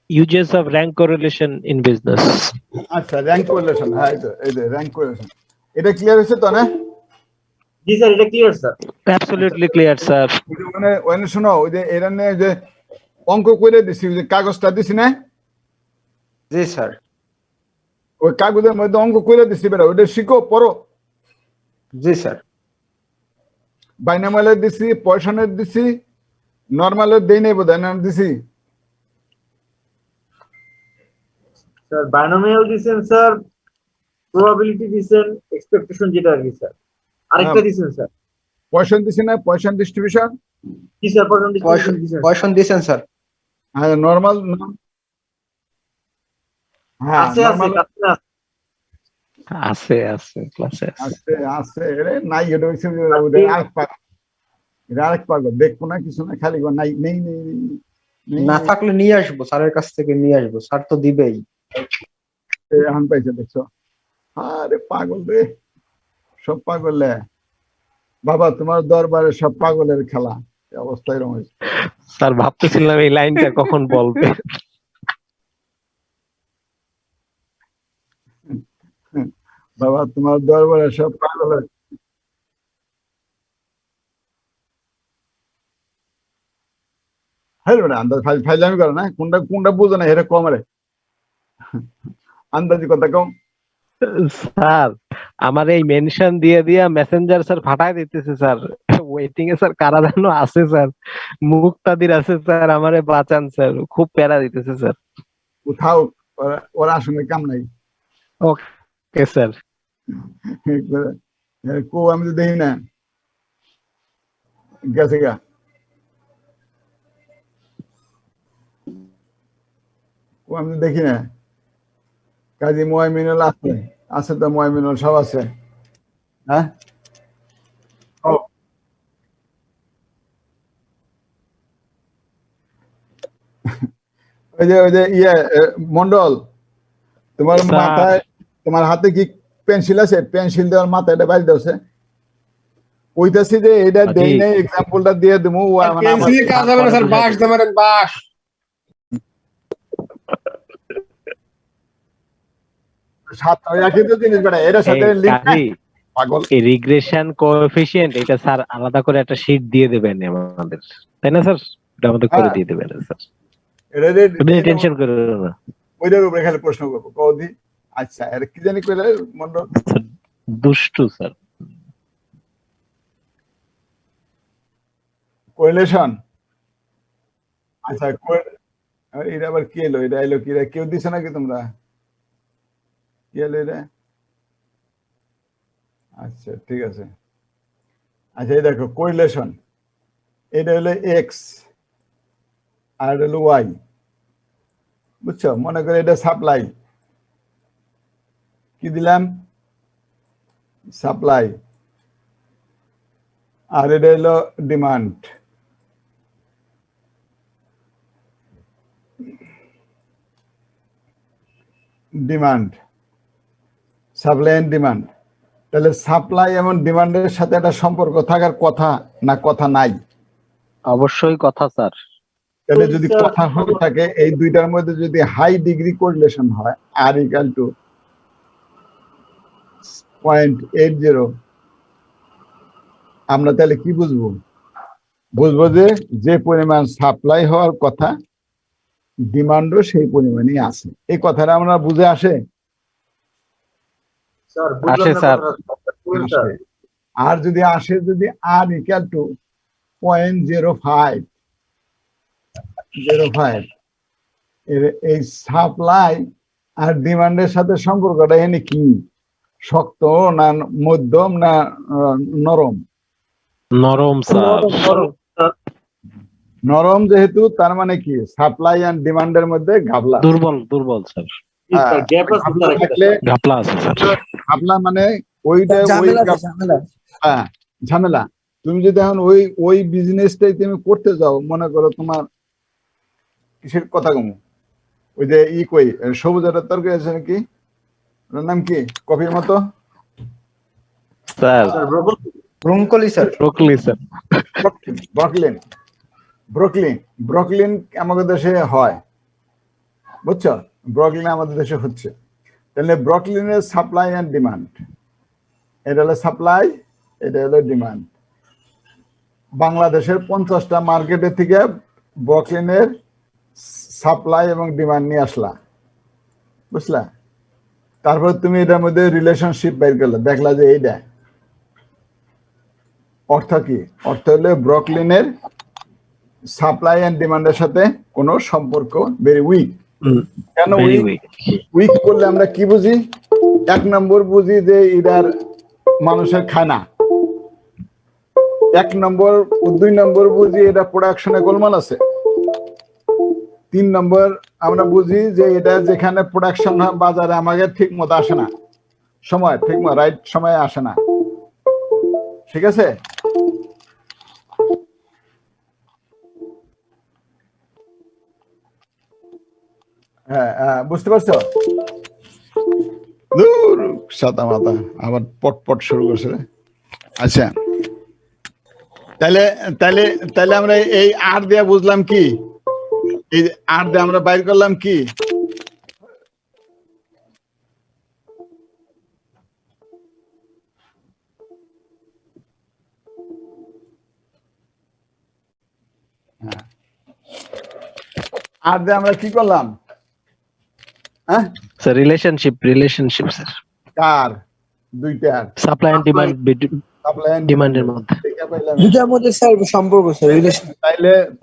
[SPEAKER 7] uses of rank correlation in business.
[SPEAKER 1] আচ্ছা র্যাঙ্ক কোরিলেশন, হ্যাঁ এই যে র্যাঙ্ক কোরিলেশন, এটা ক্লিয়ার হয়েছে তো না?
[SPEAKER 5] জি স্যার এটা clear sir
[SPEAKER 7] absolutely clear sir.
[SPEAKER 1] মানে ওখানে শোনো, ওই যে এরা নিয়ে যে অঙ্ক করে দিছি, ওই যে কাগজটা দিছি না,
[SPEAKER 4] জি স্যার
[SPEAKER 1] ওই কাগজের মধ্যে অঙ্ক করে দিছি, বেটা ওইটা শিখো, পড়ো।
[SPEAKER 4] জি স্যার
[SPEAKER 1] বাইনামালের দিছি, পয়সনের দিছি, নর্মালের দেই নাই বোধ হয়, না দিছি?
[SPEAKER 5] স্যার বাইনোমিয়াল দিছেন স্যার, প্রবাবিলিটি দিছেন, এক্সপেকটেশন যেটা আর কি স্যার, আরেকটা দিছেন স্যার
[SPEAKER 1] পয়সন দিছি না, পয়সন ডিস্ট্রিবিউশন,
[SPEAKER 5] কি স্যার পার্সেন্টেজ দিছেন
[SPEAKER 4] পয়সন দিয়েছেন স্যার।
[SPEAKER 1] হ্যাঁ নর্মাল, হ্যাঁ
[SPEAKER 5] আছে
[SPEAKER 1] নর্মাল
[SPEAKER 7] আছে আছে ক্লাসে আছে।
[SPEAKER 1] আছে, আছে রে নাই, এটা হইছে যে ওদের আরেক পাগল, এটা আরেক পাগল, দেখবো না কিছু না, খালি গো নাই, নেই নেই নেই, নেই,
[SPEAKER 4] না
[SPEAKER 1] নেই।
[SPEAKER 4] থাকলে নিয়ে আসবো, স্যারের কাছ থেকে নিয়ে আসবো, স্যার তো দিবেই।
[SPEAKER 1] এখন পাইছে, দেখছো? আরে পাগল রে, সব পাগল রে বাবা, তোমার দরবারে সব পাগলের খেলা, এই অবস্থা এরকম হয়েছে।
[SPEAKER 7] স্যার ভাবতেছিলাম এই লাইনটা কখন বলবে।
[SPEAKER 1] বাবা তোমার দরবারে সব পাগল হয়ে- হ্যাঁ বেটা আন্দাজ ফাইজলামি করে না কোনটা কোনটা বুঝো না এটা কম রে আন্দাজি কথা কম
[SPEAKER 7] স্যার আমার এই মেনশন দিয়ে দিয়া মেসেঞ্জার স্যার ফাটাই দিতেছে স্যার, ওয়েটিং এ স্যার কারা যেন আছে স্যার, মুক্তাদির আছে স্যার, আমারে বাঁচান স্যার, খুব প্যারা দিতেছে স্যার।
[SPEAKER 1] কোথাও ওরা আসলে কাম নাই
[SPEAKER 7] ওকে স্যার।
[SPEAKER 1] কো আমি তো দেখি না গেছে গা ও আমি তো দেখি না কাজী ময়মিনুল আছে আছে তো ময়মিনুল সব আছে হ্যাঁ ও ওই যে ইয়ে মন্ডল তোমার
[SPEAKER 7] স্যার।
[SPEAKER 1] মাথায় তোমার হাতে কি পেন্সিল আছে পেন্সিল দেওয়ার মাথায় এটা বাইরে দেওছে কইতাছি যে এটা দেই নাই এক্সাম্পলটা দিয়ে দেবো ও মানে আমার-
[SPEAKER 3] পেন্সিল কাজ হবে না স্যার, বাঁশ দেবেন বাঁশ।
[SPEAKER 1] সাত একই তো জিনিস বেটা এটার সাথে লিঙ্ক নাই পাগল
[SPEAKER 7] এই রিগ্রেশন কোএফিসিয়েন্ট এটা স্যার আলাদা করে একটা শীট দিয়ে দেবেন আমাদের, তাই না স্যার? এটা আমাদের করে
[SPEAKER 1] হ্যাঁ।
[SPEAKER 7] দিয়ে দেবেন স্যার,
[SPEAKER 1] এটা
[SPEAKER 7] আপনি টেনশন করেন না।
[SPEAKER 1] ওইটার উপরে খালি প্রশ্ন করবো কদি আচ্ছা এর কি জানি কইলে মন্ডল
[SPEAKER 7] দুষ্টু স্যার।
[SPEAKER 1] কোরিলেশন আচ্ছা এটা আবার কি এলো এটা এলো কি এটা কেউ দিছে নাকি তোমরা কি এলো এটা আচ্ছা ঠিক আছে আচ্ছা এই দেখো কোরিলেশন এটা হলো এক্স আর এটা হলো ওয়াই বুঝছো মনে করে এটা সাপ্লাই কি দিলাম সাপ্লাই আর এটা হলো demand demand supply and demand তাহলে সাপ্লাই এবং ডিমান্ডের সাথে একটা সম্পর্ক থাকার কথা না কথা নাই
[SPEAKER 7] অবশ্যই কথা স্যার।
[SPEAKER 1] তাহলে যদি কথা হয়ে থাকে এই দুইটার মধ্যে যদি হাই ডিগ্রি কোরিলেশন হয় আর ইকুয়াল টু 0.80 আমরা তাহলে কি বুঝবো বুঝবো যে যে পরিমাণ সাপ্লাই হওয়ার কথা ডিমান্ডও সেই পরিমাণই আছে এই কথাটা আমরা বুঝে আসে
[SPEAKER 5] স্যার
[SPEAKER 7] আসে স্যার।
[SPEAKER 5] স্যার
[SPEAKER 1] আর যদি আসে যদি আর ইকুয়াল টু 0.05 এই সাপ্লাই আর ডিমান্ডের সাথে সম্পর্কটা এনে কি শক্ত না মধ্যম না নরম
[SPEAKER 7] নরম স্যার।
[SPEAKER 1] নরম যেহেতু তার মানে কি সাপ্লাই এন্ড ডিমান্ডের মধ্যে ঘাবলা
[SPEAKER 7] দুর্বল দুর্বল স্যার,
[SPEAKER 5] গ্যাপ আছে
[SPEAKER 1] ঘাবলা
[SPEAKER 5] স্যার
[SPEAKER 1] থাকলে
[SPEAKER 7] ঘাপলা আছে স্যার।
[SPEAKER 1] ঘাবলা মানে ওইটা ওই হ্যাঁ ঝামেলা তুমি যদি এখন ওই বিজনেসটাই তুমি করতে যাও মনে করো তোমার কিসের কথা কমু ওই যে কই সবুজের তরকারি আছে নাকি ওর নাম কি কফির মতো
[SPEAKER 7] sir
[SPEAKER 4] broccoli sir.
[SPEAKER 7] Broccoli sir.
[SPEAKER 1] Broccoli broccoli broccoli আমাদের দেশে হয় বুঝছো ব্রকলিন আমাদের দেশে হচ্ছে তাহলে ব্রকলিনের সাপ্লাই এন্ড ডিমান্ড এটা হলো সাপ্লাই এটা হলো ডিমান্ড বাংলাদেশের 50টা মার্কেটের থেকে ব্রকলিনের সাপ্লাই এবং ডিমান্ড নিয়ে আসলা বুঝলা তারপর তুমি এটার মধ্যে রিলেশনশিপ বের করলে দেখলা যে এইটা অর্থ কি অর্থ হলো ব্রকলিনের সাপ্লাই এন্ড ডিমান্ডের সাথে কোনো সম্পর্ক ভেরি উইক কেন
[SPEAKER 7] ভেরি
[SPEAKER 1] উইক
[SPEAKER 7] উইক।
[SPEAKER 1] উইক করলে আমরা কি বুঝি এক নম্বর বুঝি যে এটার মানুষের খানা এক নম্বর 2 নম্বর বুঝি এটা প্রোডাকশনে গোলমাল আছে 3 নম্বর আমরা বুঝি যে এটা যেখানে প্রোডাকশন হয় বাজারে আমাদের ঠিক মতো আসে না সময় ঠিক মতো রাইট সময়ে আসে না ঠিক আছে হ্যাঁ বুঝতে পারছো দূর সাদা মাথা আবার পটপট শুরু করছে রে। আচ্ছা তাহলে তাহলে তাহলে আমরা এই আর দিয়ে বুঝলাম কি এই আর দিয়ে আমরা বাইর করলাম কি আর দিয়ে আমরা কি করলাম? হ্যাঁ,
[SPEAKER 7] স্যার রিলেশনশিপ স্যার,
[SPEAKER 1] কার? দুইটার
[SPEAKER 7] supply and demand,
[SPEAKER 1] supply and
[SPEAKER 7] ডিমান্ডের মধ্যে।
[SPEAKER 8] দুটার মধ্যে স্যার সম্পর্ক স্যার, রিলেশন।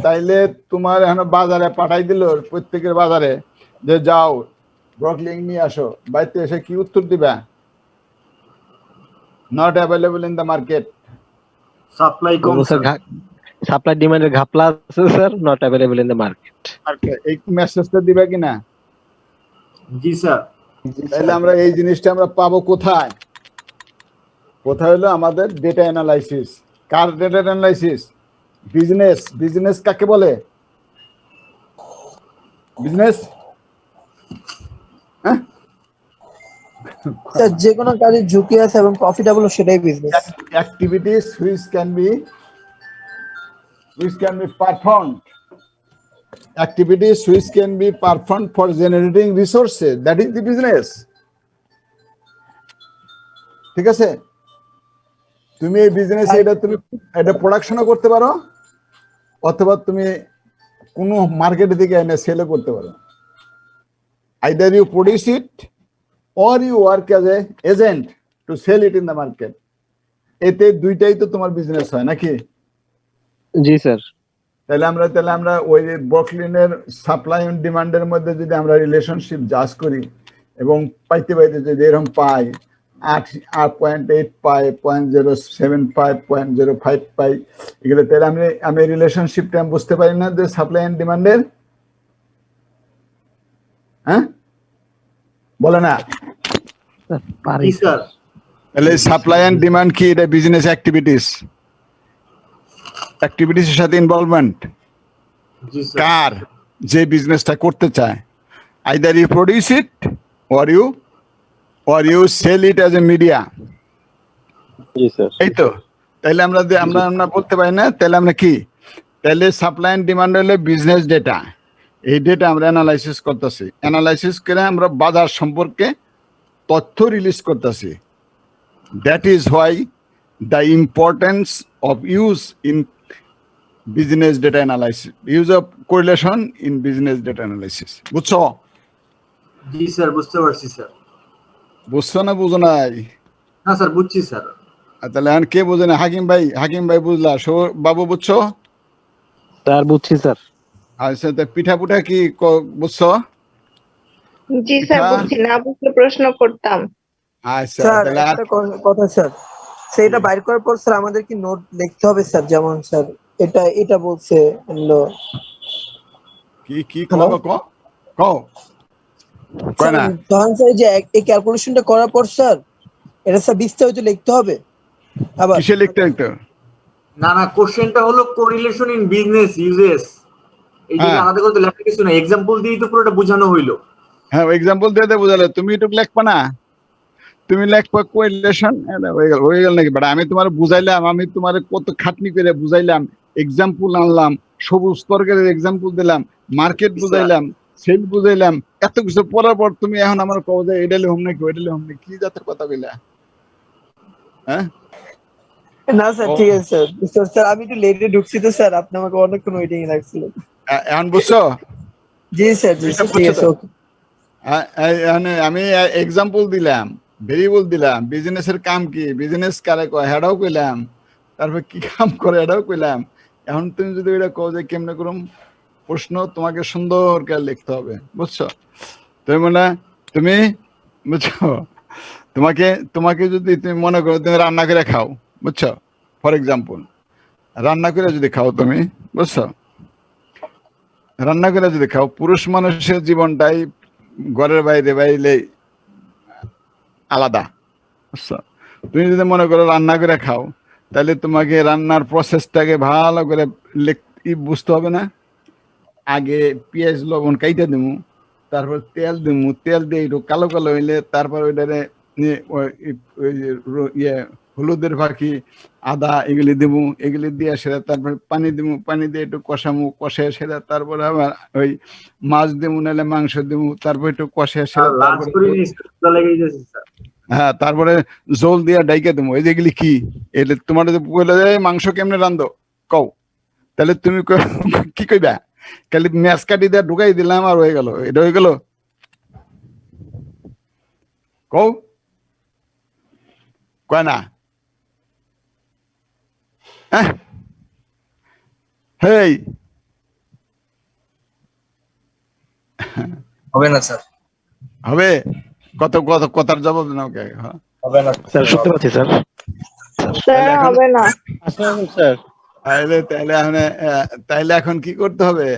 [SPEAKER 1] তাইলে তোমার এখন বাজারে পাঠাই দিল, প্রত্যেকের বাজারে যে যাও ব্রকলিং নিয়ে আসো, বাড়িতে এসে কি উত্তর দিবা? Not available in the market.
[SPEAKER 5] Supply কম
[SPEAKER 7] স্যার সাপ্লাই ডিমান্ডের ঘাপলা আছে sir, not available in the market.
[SPEAKER 1] এই মেসেজটা দিবা কিনা?
[SPEAKER 5] জি স্যার।
[SPEAKER 1] তাহলে আমরা এই জিনিসটা আমরা পাবো কোথায়? কোথায় হলো আমাদের ডেটা অ্যানালাইসিস। কার ডেটা অ্যানালাইসিস? বিজনেস কাকে বলে? বিজনেস
[SPEAKER 8] স্যার যে কোনো কাজে ঝুঁকি আছে এবং প্রফিটেবল সেটাই business.
[SPEAKER 1] activities which can be performed, activities which can be performed for generating resources, that is the business. ঠিক আছে, তুমি এই বিজনেস এটা প্রোডাকশনও করতে পারো, অথবা তুমি কোনো মার্কেট থেকে এনে সেলও করতে পারো। either you produce it or you work as a agent to sell it in the market. এতে দুইটাই তো তোমার বিজনেস হয় নাকি?
[SPEAKER 7] জি স্যার।
[SPEAKER 1] তাহলে আমরা ওই ব্রুকলিনের সাপ্লাই এন্ড ডিমান্ডের মধ্যে যদি আমরা রিলেশনশিপ জাজ করি এবং পাইতে যদি এরকম পাই 8.8 পাই, 0.07 পাই, 0.05 পাই, এগুলো তাহলে আমি রিলেশনশিপটা আমি বুঝতে পারি না যে সাপ্লাই এন্ড ডিমান্ডের? হ্যাঁ, বলে না?
[SPEAKER 5] জি স্যার।
[SPEAKER 1] তাহলে সাপ্লাই এন্ড ডিমান্ড কি? এটা বিজনেস অ্যাক্টিভিটিসের সাথে ইনভলভমেন্ট।
[SPEAKER 5] জি স্যার।
[SPEAKER 1] কার? যে বিজনেসটা করতে চায়। Either you produce it or you sell it as a media.
[SPEAKER 7] জি স্যার।
[SPEAKER 1] এই তো। তাহলে আমরা বলতে পারি না, তাহলে আমরা কি? তাহলে সাপ্লাই এন্ড ডিমান্ড হলো বিজনেস ডেটা। এই ডেটা আমরা অ্যানালাইসিস করতেছি, অ্যানালাইসিস করে আমরা বাজার সম্পর্কে তথ্য রিলিজ করতেছি। That is why the importance of use in business data analysis, use of correlation in business data analysis. বুঝছো?
[SPEAKER 5] জি স্যার, বুঝতে পারছি স্যার।
[SPEAKER 1] বুঝছো না বুঝো নাই?
[SPEAKER 5] না স্যার, বুঝছি স্যার।
[SPEAKER 1] তাহলে এখন কে বুঝে না? হাকিম ভাই বুঝলা? বাবু বুঝছো?
[SPEAKER 7] স্যার বুঝছি স্যার।
[SPEAKER 1] আচ্ছা, তা পিঠা কি বুঝছো?
[SPEAKER 2] জি স্যার, বুঝছি না, বুঝলে প্রশ্ন করতাম।
[SPEAKER 1] আচ্ছা,
[SPEAKER 8] স্যার
[SPEAKER 1] তাহলে
[SPEAKER 8] একটা কথা স্যার, সেটা বাইর করার পর স্যার আমাদের কি নোট লিখতে হবে স্যার? যেমন স্যার এটা বলছে
[SPEAKER 1] কি কও কয় না?
[SPEAKER 8] ধরেন স্যার যে এই ক্যালকুলেশনটা করার পর স্যার এটা স্যার বিস্তারিত লিখতে হবে আবার?
[SPEAKER 1] কিসে লিখতে?
[SPEAKER 5] না, কোশ্চেনটা হলো কোরিলেশন ইন বিজনেস ইউজেস। এই যে আলাদা করে লেখা কিছু না, এক্সাম্পল দিয়েই তো পুরোটা বোঝানো হইলো।
[SPEAKER 1] হ্যাঁ, এক্সাম্পল দিয়ে বোঝালে। তুমি একটু লেখবা না? তুমি লেখবা কোরিলেশন, হয়ে গেল নাকি? বাট আমি তোমার বুঝাইলাম, আমি তোমার কত খাটনি করে বুঝাইলাম, এক্সাম্পল আনলাম, সবুজ তরকারির এক্সাম্পল দিলাম, মার্কেট বুঝাইলাম, সেল বুঝাইলাম, এত কিছু পড়ার পর তুমি এখন আমার কও যে এটা লিখুম নাকি ওইটা লিখুম নাকি? কি জাতের কথা কইলা? হ্যাঁ
[SPEAKER 8] না স্যার, ঠিক আছে স্যার। স্যার আমি একটু লেটে ঢুকছি তো স্যার, আপনি আমাকে অনেকক্ষণ ওয়েটিং এ রাখছিলেন।
[SPEAKER 1] এখন বুঝছো?
[SPEAKER 8] জি স্যার, ঠিক আছে, ওকে।
[SPEAKER 1] আমি এক্সাম্পল দিলাম, ভেরিয়েবল দিলাম, বিজনেসের কাম কি, বিজনেস কারে কয় হেডাও কইলাম, তারপর কি কাম করে এটাও কইলাম। এখন তুমি যদি এটা কও যে কেমনে করুম প্রশ্ন, তোমাকে সুন্দর করে লিখতে হবে। বুঝছো? তুমি বুঝছো? তোমাকে যদি তুমি মনে করো তুমি রান্না করে খাও, বুঝছো? ফর এক্সাম্পল রান্না করে যদি খাও তুমি, বুঝছো? রান্না করে যদি খাও, পুরুষ মানুষের জীবনটাই ঘরের বাইরে আলাদা। বুঝছো? তুমি যদি মনে করো রান্না করে খাও, তাহলে তোমাকে রান্নার প্রসেসটাকে ভালো করে বুঝতে হবে না? আগে পেঁয়াজ লবণ কাইটা দেবো, তারপর তেল দেবো, তেল দিয়ে একটু কালো হইলে তারপর ওইটারে হলুদের ফাঁকি, আদা এগুলি দেবো, এগুলি দিয়ে সেটা তারপর পানি দেবো, পানি দিয়ে একটু কষামু, কষে সেটা তারপরে আবার ওই মাছ দেবো, নাহলে মাংস দেবো, তারপর একটু কষে সেটা হ্যাঁ, তারপরে জল দিয়া ডাইকে দেবো। এই যেগুলি কি? এটা তোমার বলে মাংস কেমনে রান্ধো কও, তাহলে তুমি কি কইবা? খালি ম্যাচ কাটি দিয়ে ঢুকাই দিলাম আর হয়ে গেল, এটা হয়ে গেল। কও কয় না? হেই
[SPEAKER 5] হবে না স্যার,
[SPEAKER 1] হবে? কত কত কথার জবাব না ওকে? হ্যাঁ
[SPEAKER 5] হবে না
[SPEAKER 7] স্যার শুনতে পাচ্ছি স্যার।
[SPEAKER 2] স্যার হবে না।
[SPEAKER 7] স্যার
[SPEAKER 1] তাইলে এখন কি করতে হবে?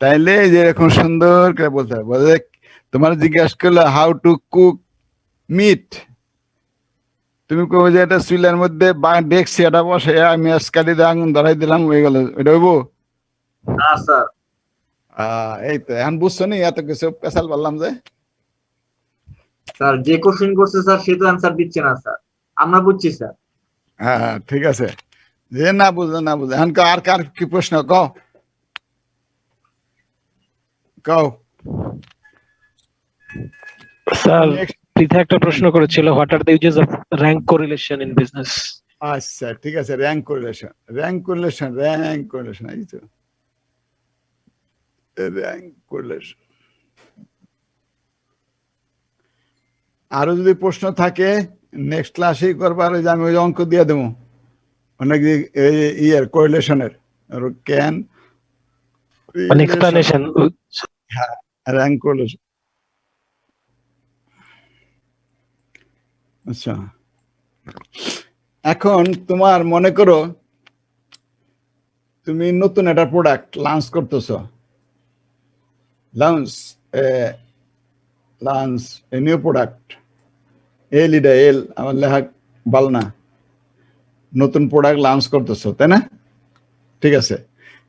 [SPEAKER 1] তাইলে এই যে এরকম সুন্দর করে বলতে হবে, বলে তোমার জিজ্ঞাসা করলে হাউ টু কুক মিট, তুমি কবে যে এটা চুলার মধ্যে দেখছি এটা বসে আমি আজকালিতে আগুন ধরাই দিলাম হয়ে গেল, এটা হইব?
[SPEAKER 5] না স্যার।
[SPEAKER 1] এই তো এখন বুঝছো নি, এত কিছু পেশাল বললাম যে।
[SPEAKER 5] স্যার যে কোশ্চেন করছে স্যার সে তো অ্যান্সার দিচ্ছে না স্যার, আমরা বুঝছি স্যার।
[SPEAKER 1] হ্যাঁ ঠিক আছে, যে না বুঝলো না বুঝলো। এখন আর কার কি প্রশ্ন কও কও।
[SPEAKER 7] Sir
[SPEAKER 1] Next.
[SPEAKER 7] পৃথা একটা প্রশ্ন করেছিল, what are the uses of rank correlation in business?
[SPEAKER 1] আচ্ছা ঠিক আছে, র্যাঙ্ক কোরিলেশন এই তো র্যাঙ্ক কোরিলেশন। আরো যদি প্রশ্ন থাকে নেক্সট ক্লাসেই করবার, যে আমি ওই অঙ্ক দিয়ে দেবো অনেক ইয়ার কোরিলেশনের, ক্যান
[SPEAKER 7] মানে এক্সপ্লানেশন।
[SPEAKER 1] Rank correlation. আচ্ছা এখন তোমার মনে করো তুমি নতুন একটা প্রোডাক্ট লঞ্চ করতেছো, লঞ্চ এ নিউ প্রোডাক্ট, এল আমার লেখা ভালো না, নতুন প্রোডাক্ট লঞ্চ করতেছো তাই না? ঠিক আছে,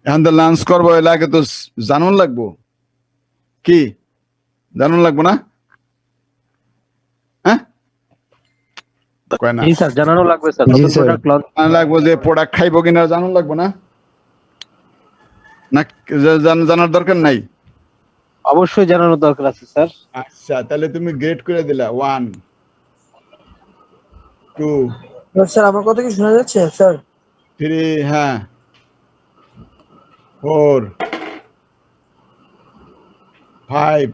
[SPEAKER 1] এখন তো লঞ্চ করবো, এর আগে তো জানুন লাগবো, কি জানুন লাগবো না? হ্যাঁ কয় না?
[SPEAKER 7] জি স্যার জানানো লাগবে স্যার, নতুন প্রোডাক্ট লঞ্চ
[SPEAKER 1] লাগবো, যে প্রোডাক্ট খাইবো কিনা জানুন লাগবো না? না জানার দরকার নাই?
[SPEAKER 7] অবশ্যই জানানোর দরকার আছে স্যার।
[SPEAKER 1] আচ্ছা তাহলে তুমি গ্রেড করে দিলা 1 2
[SPEAKER 8] স্যার আমার কথা কি শোনা যাচ্ছে স্যার?
[SPEAKER 1] 3 হ্যাঁ 4 5।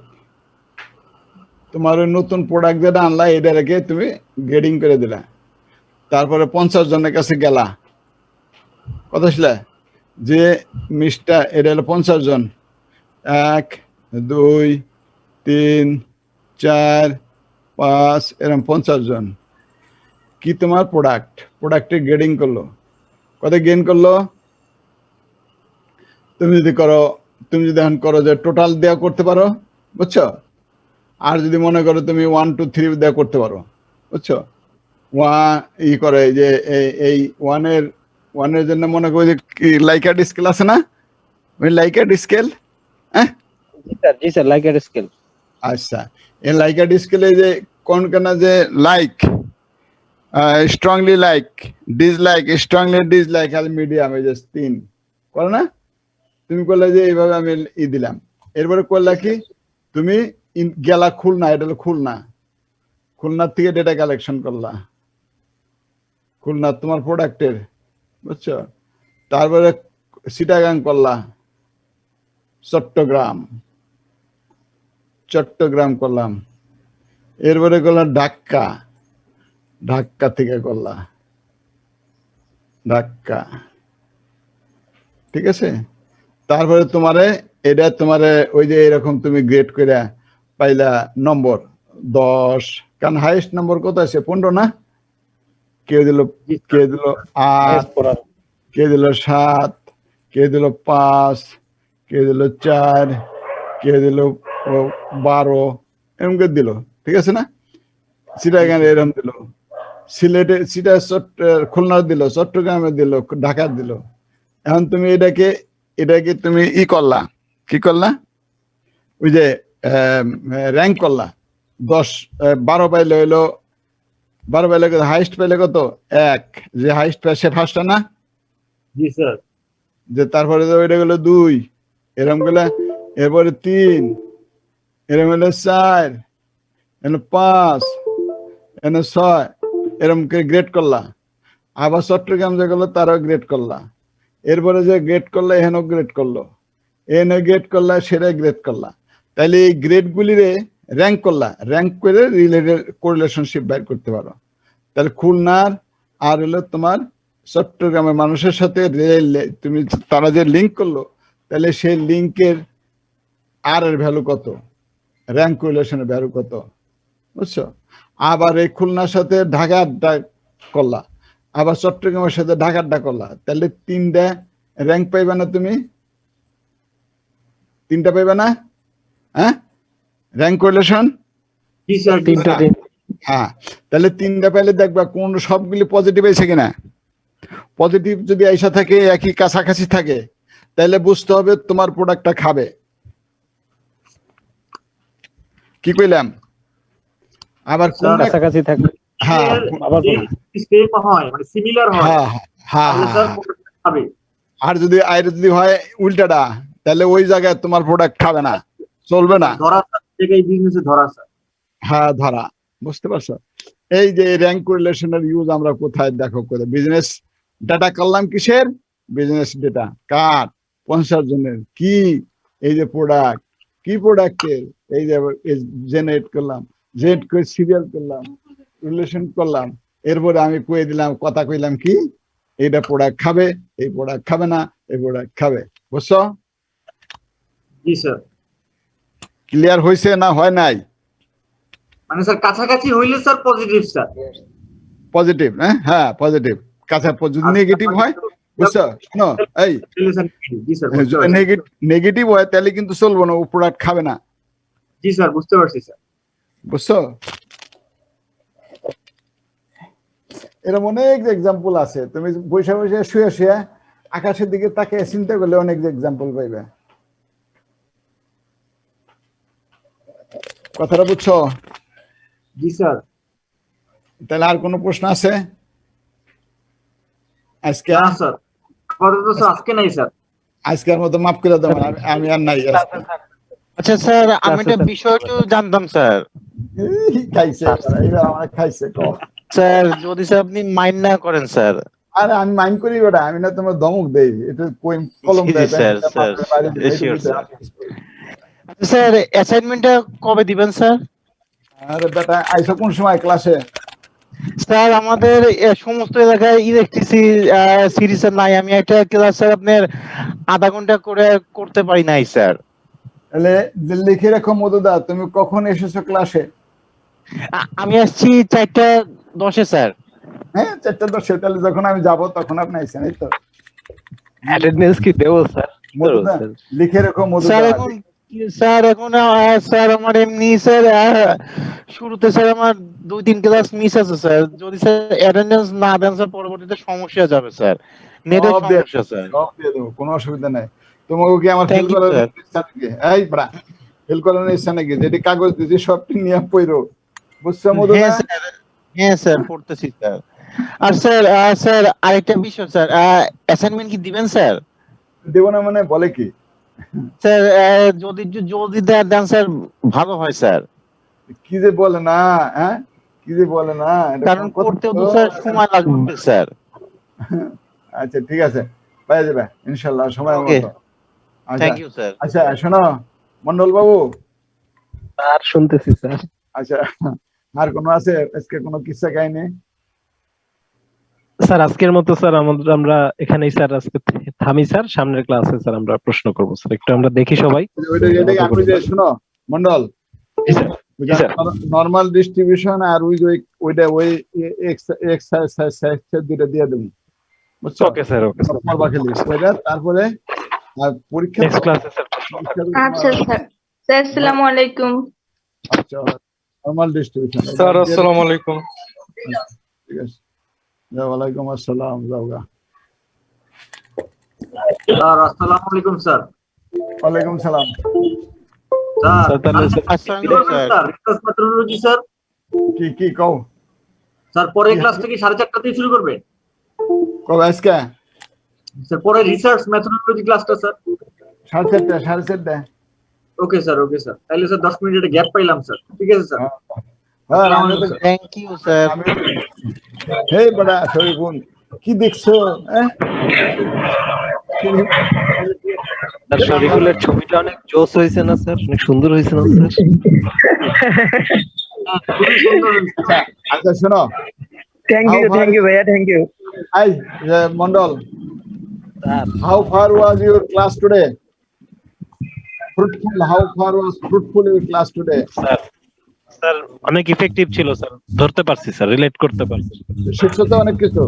[SPEAKER 1] তোমার ওই নতুন প্রোডাক্ট যেটা আনলা এটা রেখে তুমি গ্রেডিং করে দিলা, তারপরে 50 জনের কাছে গেলা, কত ছিল যে মিষ্টা, এটা হলো 50 জন, 1 2 3 4 5 এরকম 50 জন। কি তোমার প্রোডাক্টে গ্রেডিং করলো, কত গেইন করলো? তুমি যদি এখন করো যে টোটাল দেওয়া করতে পারো, বুঝছো? আর যদি মনে করো তুমি 1 2 3 দেওয়া করতে পারো, বুঝছো? করে যে এই ওয়ানের জন্য মনে করো যে লাইকার্ড স্কেল আছে না, ওই লাইকার্ড স্কেল, হ্যাঁ
[SPEAKER 7] জি স্যার লাইক এট স্কেল।
[SPEAKER 1] আচ্ছা এই লাইকার্ড স্কেলে যে কোন কেনা যে like, strongly like, dislike, strongly dislike আর মিডিয়াম, এই যে 3 করো না? তুমি করলে যে এইভাবে আমি দিলাম, এরপরে করলা কি তুমি গেলা খুলনা, এটা হলো খুলনার থেকে ডেটা কালেকশন করলা, খুলনা তোমার প্রোডাক্টের, বুঝছো? তারপরে চিটাগাং করলা, চট্টগ্রাম করলাম, এরপরে করলাম ঢাকা থেকে করলা, ঢাকা, ঠিক আছে? তারপরে তোমারে ওই যে এরকম তুমি গ্রেড করে পাইলা নম্বর 10, কারণ হাইয়েস্ট নম্বর কত আছে 15 না? কেউ দিল 8, কেউ দিল 7, কেউ দিল 5, কেউ দিল 4, কেউ দিল 12, এরকম করে দিল, ঠিক আছে না? চিটাগাং এরকম দিল, সিলেটে খুলনার দিল, চট্টগ্রামে দিল, ঢাকার দিল। এখন তুমি এটাকে তুমি করলা, কি করলা? ওই যে র্যাঙ্ক করলা, 12 পাইলে হইলো, 12 পাইলে হাইস্ট পাইলে কত? 1, যে হাইস্ট পাই সে ফার্স্ট না?
[SPEAKER 5] জি স্যার।
[SPEAKER 1] যে তারপরে ওইটা গেলো 2, এরকম গেলে, এরপরে 3, এরকম হলো 4, এলো 5, এলো 6, এরকম গ্রেড করলা। আবার চট্টগ্রাম যে গেলো তারও গ্রেড করলা, এরপরে যে গ্রেড করলো এখানেও গ্রেড করলো, এনে গ্রেড করলা, সেটা গ্রেড করলা, তাহলে এই গ্রেড গুলিরে র্যাঙ্ক করলা, র্যাঙ্ক করে রিলেটেড কোরিলেশনশিপ বের করতে পারো। তাহলে খুলনার আর হলো তোমার চট্টগ্রামের মানুষের সাথে তুমি তারা যে লিঙ্ক করলো, তাহলে সেই লিঙ্কের আর এর ভ্যালু কত, র্যাঙ্ক কোরিলেশনের ভ্যালু কত, বুঝছো? আবার এই খুলনার সাথে ঢাকারটা করলা, আবার চট্টগ্রামের সাথে ঢাকারটা করলা, তাহলে 3টা র্যাঙ্ক পাইবে না তুমি? 3টা পাইবে না? হ্যাঁ, র্যাঙ্ক কোরিলেশন
[SPEAKER 5] জি স্যার, জি স্যার।
[SPEAKER 1] হ্যাঁ, তাহলে 3টা পাইলে দেখবা কোন সবগুলি পজিটিভ এসে কিনা। পজিটিভ যদি আইসা থাকে, একই কাছাকাছি থাকে, তাহলে বুঝতে হবে তোমার প্রোডাক্টটা খাবে। কি কইলাম? আবার কোন
[SPEAKER 7] কাছাকাছি থাকবে।
[SPEAKER 1] হ্যাঁ
[SPEAKER 5] সেম হয়, মানে সিমিলার হয়,
[SPEAKER 1] হ্যাঁ হ্যাঁ
[SPEAKER 5] তাহলে স্যার খাবে।
[SPEAKER 1] আর যদি হয় উল্টাটা, তাহলে ওই জায়গায় তোমার প্রোডাক্ট খাবে না, চলবে না।
[SPEAKER 5] ধরা স্যার, এই বিজনেসে ধরা স্যার।
[SPEAKER 1] হ্যাঁ ধরা, বুঝতে পারছো? এই যে র্যাঙ্ক কোরিলেশনের ইউজ আমরা কোথায় দেখো, করে বিজনেস ডাটা করলাম, কিসের বিজনেস ডেটা, কার 50 জনের, কি এই যে প্রোডাক্ট, কি প্রোডাক্টের, এই যে জেনারেট করলাম, জেনারেট করে সিরিয়াল করলাম, রিলেশন করলাম, এরপরে আমি কয়ে দিলাম, কথা কইলাম কি এইটা প্রোডাক্ট খাবে, এই প্রোডাক্ট খাবে না, এই প্রোডাক্ট খাবে। বুঝছো?
[SPEAKER 5] জি স্যার।
[SPEAKER 1] ক্লিয়ার হয়েছে না হয় নাই?
[SPEAKER 5] মানে স্যার কাছাকাছি হইলে স্যার পজিটিভ স্যার।
[SPEAKER 1] পজিটিভ, হ্যাঁ পজিটিভ। কাছা যদি নেগেটিভ হয়, বুঝছো? শোনো, এই
[SPEAKER 5] জি স্যার, বুঝতে পারছি।
[SPEAKER 1] নেগেটিভ হয় তাহলে কিন্তু চলবো না, ও প্রোডাক্ট খাবে না।
[SPEAKER 5] জি স্যার, বুঝতে পারছি স্যার।
[SPEAKER 1] বুঝছো? এরকম অনেক এক্সাম্পল আছে, তুমি বসে বসে শুয়ে শুয়ে আকাশের দিকে তাকে চিন্তা করলে অনেক এক্সাম্পল পাইবে। কথাটা বুঝছো?
[SPEAKER 5] জি স্যার।
[SPEAKER 1] তাহলে আর কোনো প্রশ্ন আছে আজকে?
[SPEAKER 5] না স্যার, আপাতত স্যার আজকে নাই স্যার।
[SPEAKER 1] আজকের মতো মাফ করে দেবো, আমি আর নাই আজকে।
[SPEAKER 9] আচ্ছা স্যার, আমি একটা বিষয় একটু জানতাম স্যার।
[SPEAKER 1] খাইছে এবার আমার খাইছে।
[SPEAKER 9] স্যার যদি স্যার আপনি মাইন্ড না করেন স্যার।
[SPEAKER 1] আরে আমি মাইন্ড করি বেটা, আমি না তোমার ধমক দেই, এটা কলম
[SPEAKER 9] জি,
[SPEAKER 1] দেয়
[SPEAKER 9] স্যার, স্যার, sure, স্যার। আচ্ছা স্যার, অ্যাসাইনমেন্টটা কবে দিবেন স্যার?
[SPEAKER 1] আরে বেটা আইসো কোন সময় ক্লাসে?
[SPEAKER 9] স্যার আমাদের সমস্ত এলাকায় ইলেকট্রিসিটি সিরিজ নাই, আমি একটা ক্লাস স্যার আপনার আধা ঘন্টা করে করতে পারি নাই স্যার।
[SPEAKER 1] তাহলে লিখে রাখো মধুদা, তুমি কখন এসেছো ক্লাসে?
[SPEAKER 9] আমি আসছি 4:10 স্যার।
[SPEAKER 1] হ্যাঁ 4:10, তাহলে যখন আমি যাব তখন আপনি আইছেন, এই তো।
[SPEAKER 7] অ্যাটেন্ডেন্স কি দেবো স্যার?
[SPEAKER 1] মধুদা লিখে রাখো মধুদা।
[SPEAKER 9] স্যার এখন স্যার আমার এমনি স্যার শুরুতে স্যার আমার 2-3 ক্লাস মিস আছে স্যার, যদি স্যার অ্যাটেন্ডেন্স না দেন স্যার পরবর্তীতে সমস্যা যাবে স্যার, নেটের
[SPEAKER 1] সব দিয়ে
[SPEAKER 9] সমস্যা স্যার।
[SPEAKER 1] সব দিয়ে দেবো, কোনো অসুবিধা নাই। তোমাকে কি আমার ফেল
[SPEAKER 9] Thank you,
[SPEAKER 1] করার
[SPEAKER 9] sir.
[SPEAKER 1] ইচ্ছা নাকি? এই বড়া, ফেল করার ইচ্ছা নাকি? যেটি কাগজ দিয়েছি সব নিয়ে পড়ো, বুঝছো মধুদা?
[SPEAKER 9] হ্যাঁ স্যার পড়তেছি স্যার। আর স্যার আরেকটা বিষয় স্যার, অ্যাসাইনমেন্ট কি দিবেন স্যার?
[SPEAKER 1] দেবো না মানে বলে কি?
[SPEAKER 9] স্যার যদি দেন স্যার ভালো হয় স্যার,
[SPEAKER 1] কি যে বলে না, হ্যাঁ কি যে বলে না, এটা
[SPEAKER 9] কারণ
[SPEAKER 1] কোন কথা?
[SPEAKER 9] করতেও তো স্যার সময় লাগবে স্যার।
[SPEAKER 1] আচ্ছা ঠিক আছে, পেয়ে যাবে ইনশাল্লাহ সময়
[SPEAKER 9] Okay.
[SPEAKER 1] মতো। আচ্ছা
[SPEAKER 9] থ্যাংক ইউ স্যার।
[SPEAKER 1] আচ্ছা শোনো মন্ডল বাবু,
[SPEAKER 7] আর শুনতেছি স্যার।
[SPEAKER 1] আচ্ছা আর কোনো আছে আজকে কোনো কিসসা কাহিনী?
[SPEAKER 7] স্যার আজকের মতো স্যার আমরা এখানেই স্যার আজকে থামি স্যার, সামনের ক্লাসে স্যার আমরা প্রশ্ন করবো স্যার, একটু আমরা দেখি সবাই।
[SPEAKER 1] ওইটা আমি যে শোনো মন্ডল,
[SPEAKER 7] জি স্যার, জি স্যার।
[SPEAKER 1] নরমাল ডিস্ট্রিবিউশন আর ওইটা ওই এক্সারসাইজ দুটো দিয়ে দেবো, বুঝছো?
[SPEAKER 7] Okay sir, okay sir.
[SPEAKER 1] পড়বা খালি ওইটা, তারপরে আর পরীক্ষা
[SPEAKER 7] নেক্সট ক্লাসে স্যার।
[SPEAKER 2] আচ্ছা স্যার। স্যার আসসালামু আলাইকুম।
[SPEAKER 1] আচ্ছা নরমাল ডিস্ট্রিবিউশন
[SPEAKER 3] স্যার আসসালামু আলাইকুম।
[SPEAKER 1] ঠিক আছে, ওয়ালাইকুম আসসালাম। যাওগা।
[SPEAKER 5] স্যার আসসালামু আলাইকুম স্যার।
[SPEAKER 1] ওয়ালাইকুম সালাম।
[SPEAKER 5] স্যার
[SPEAKER 7] স্যার, তাহলে স্যার,
[SPEAKER 5] কি করবেন স্যার? Research methodology sir.
[SPEAKER 1] কি কও?
[SPEAKER 5] স্যার পরের ক্লাস থেকে 4:30 শুরু করবে
[SPEAKER 1] কবে আজকে?
[SPEAKER 5] স্যার, পরে রিসার্চ মেথোডোলজি ক্লাসটা sir.
[SPEAKER 1] 4:30।
[SPEAKER 5] Okay sir, okay sir. তাহলে স্যার 10 মিনিট একটা গ্যাপ পাইলাম স্যার। ঠিক আছে স্যার।
[SPEAKER 1] হ্যাঁ আমি তো
[SPEAKER 9] থ্যাংক ইউ স্যার।
[SPEAKER 1] হে বড়া শরীফুন, কি দেখছো?
[SPEAKER 7] স্যার শরীফুলের ছবিটা অনেক জোস হয়েছে না স্যার, অনেক সুন্দর হয়েছে না স্যার?
[SPEAKER 5] খুবই সুন্দর হয়েছে।
[SPEAKER 1] আচ্ছা শোনো,
[SPEAKER 8] থ্যাংক ইউ ভাইয়া, thank you.
[SPEAKER 1] I Mondal,
[SPEAKER 7] sir
[SPEAKER 1] how far was your class today? Fruitful, how far was fruitful your class today?
[SPEAKER 7] Sir অনেক ইফেক্টিভ ছিল স্যার, ধরতে পারছি স্যার, রিলেট করতে পারছি
[SPEAKER 1] শিখছো তো অনেক কিছু।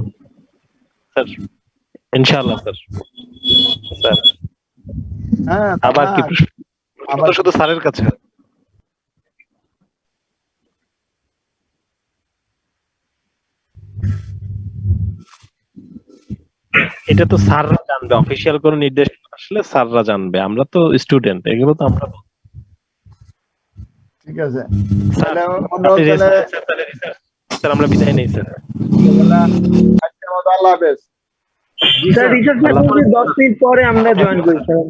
[SPEAKER 7] স্যার, ইনশাআল্লাহ স্যার। স্যার
[SPEAKER 1] হ্যাঁ
[SPEAKER 7] আবার কি
[SPEAKER 1] আবার
[SPEAKER 7] শুধু স্যারের কাছে? এটা তো স্যাররা জানবে, অফিসিয়াল কোনো নির্দেশ আসলে স্যাররা জানবে, আমরা তো স্টুডেন্ট, এগুলো তো আমরা
[SPEAKER 1] ঠিক আছে।
[SPEAKER 7] স্যার
[SPEAKER 1] তাহলে মন্ডল,
[SPEAKER 7] আপনি
[SPEAKER 1] তাহলে
[SPEAKER 7] স্যার আমরা বিদায় নেই স্যার।
[SPEAKER 1] আজকের মতো আল্লাহ হাফেজ।
[SPEAKER 8] স্যার রিসার্চ 10 মিনিট পরে আমরা জয়েন করি স্যার।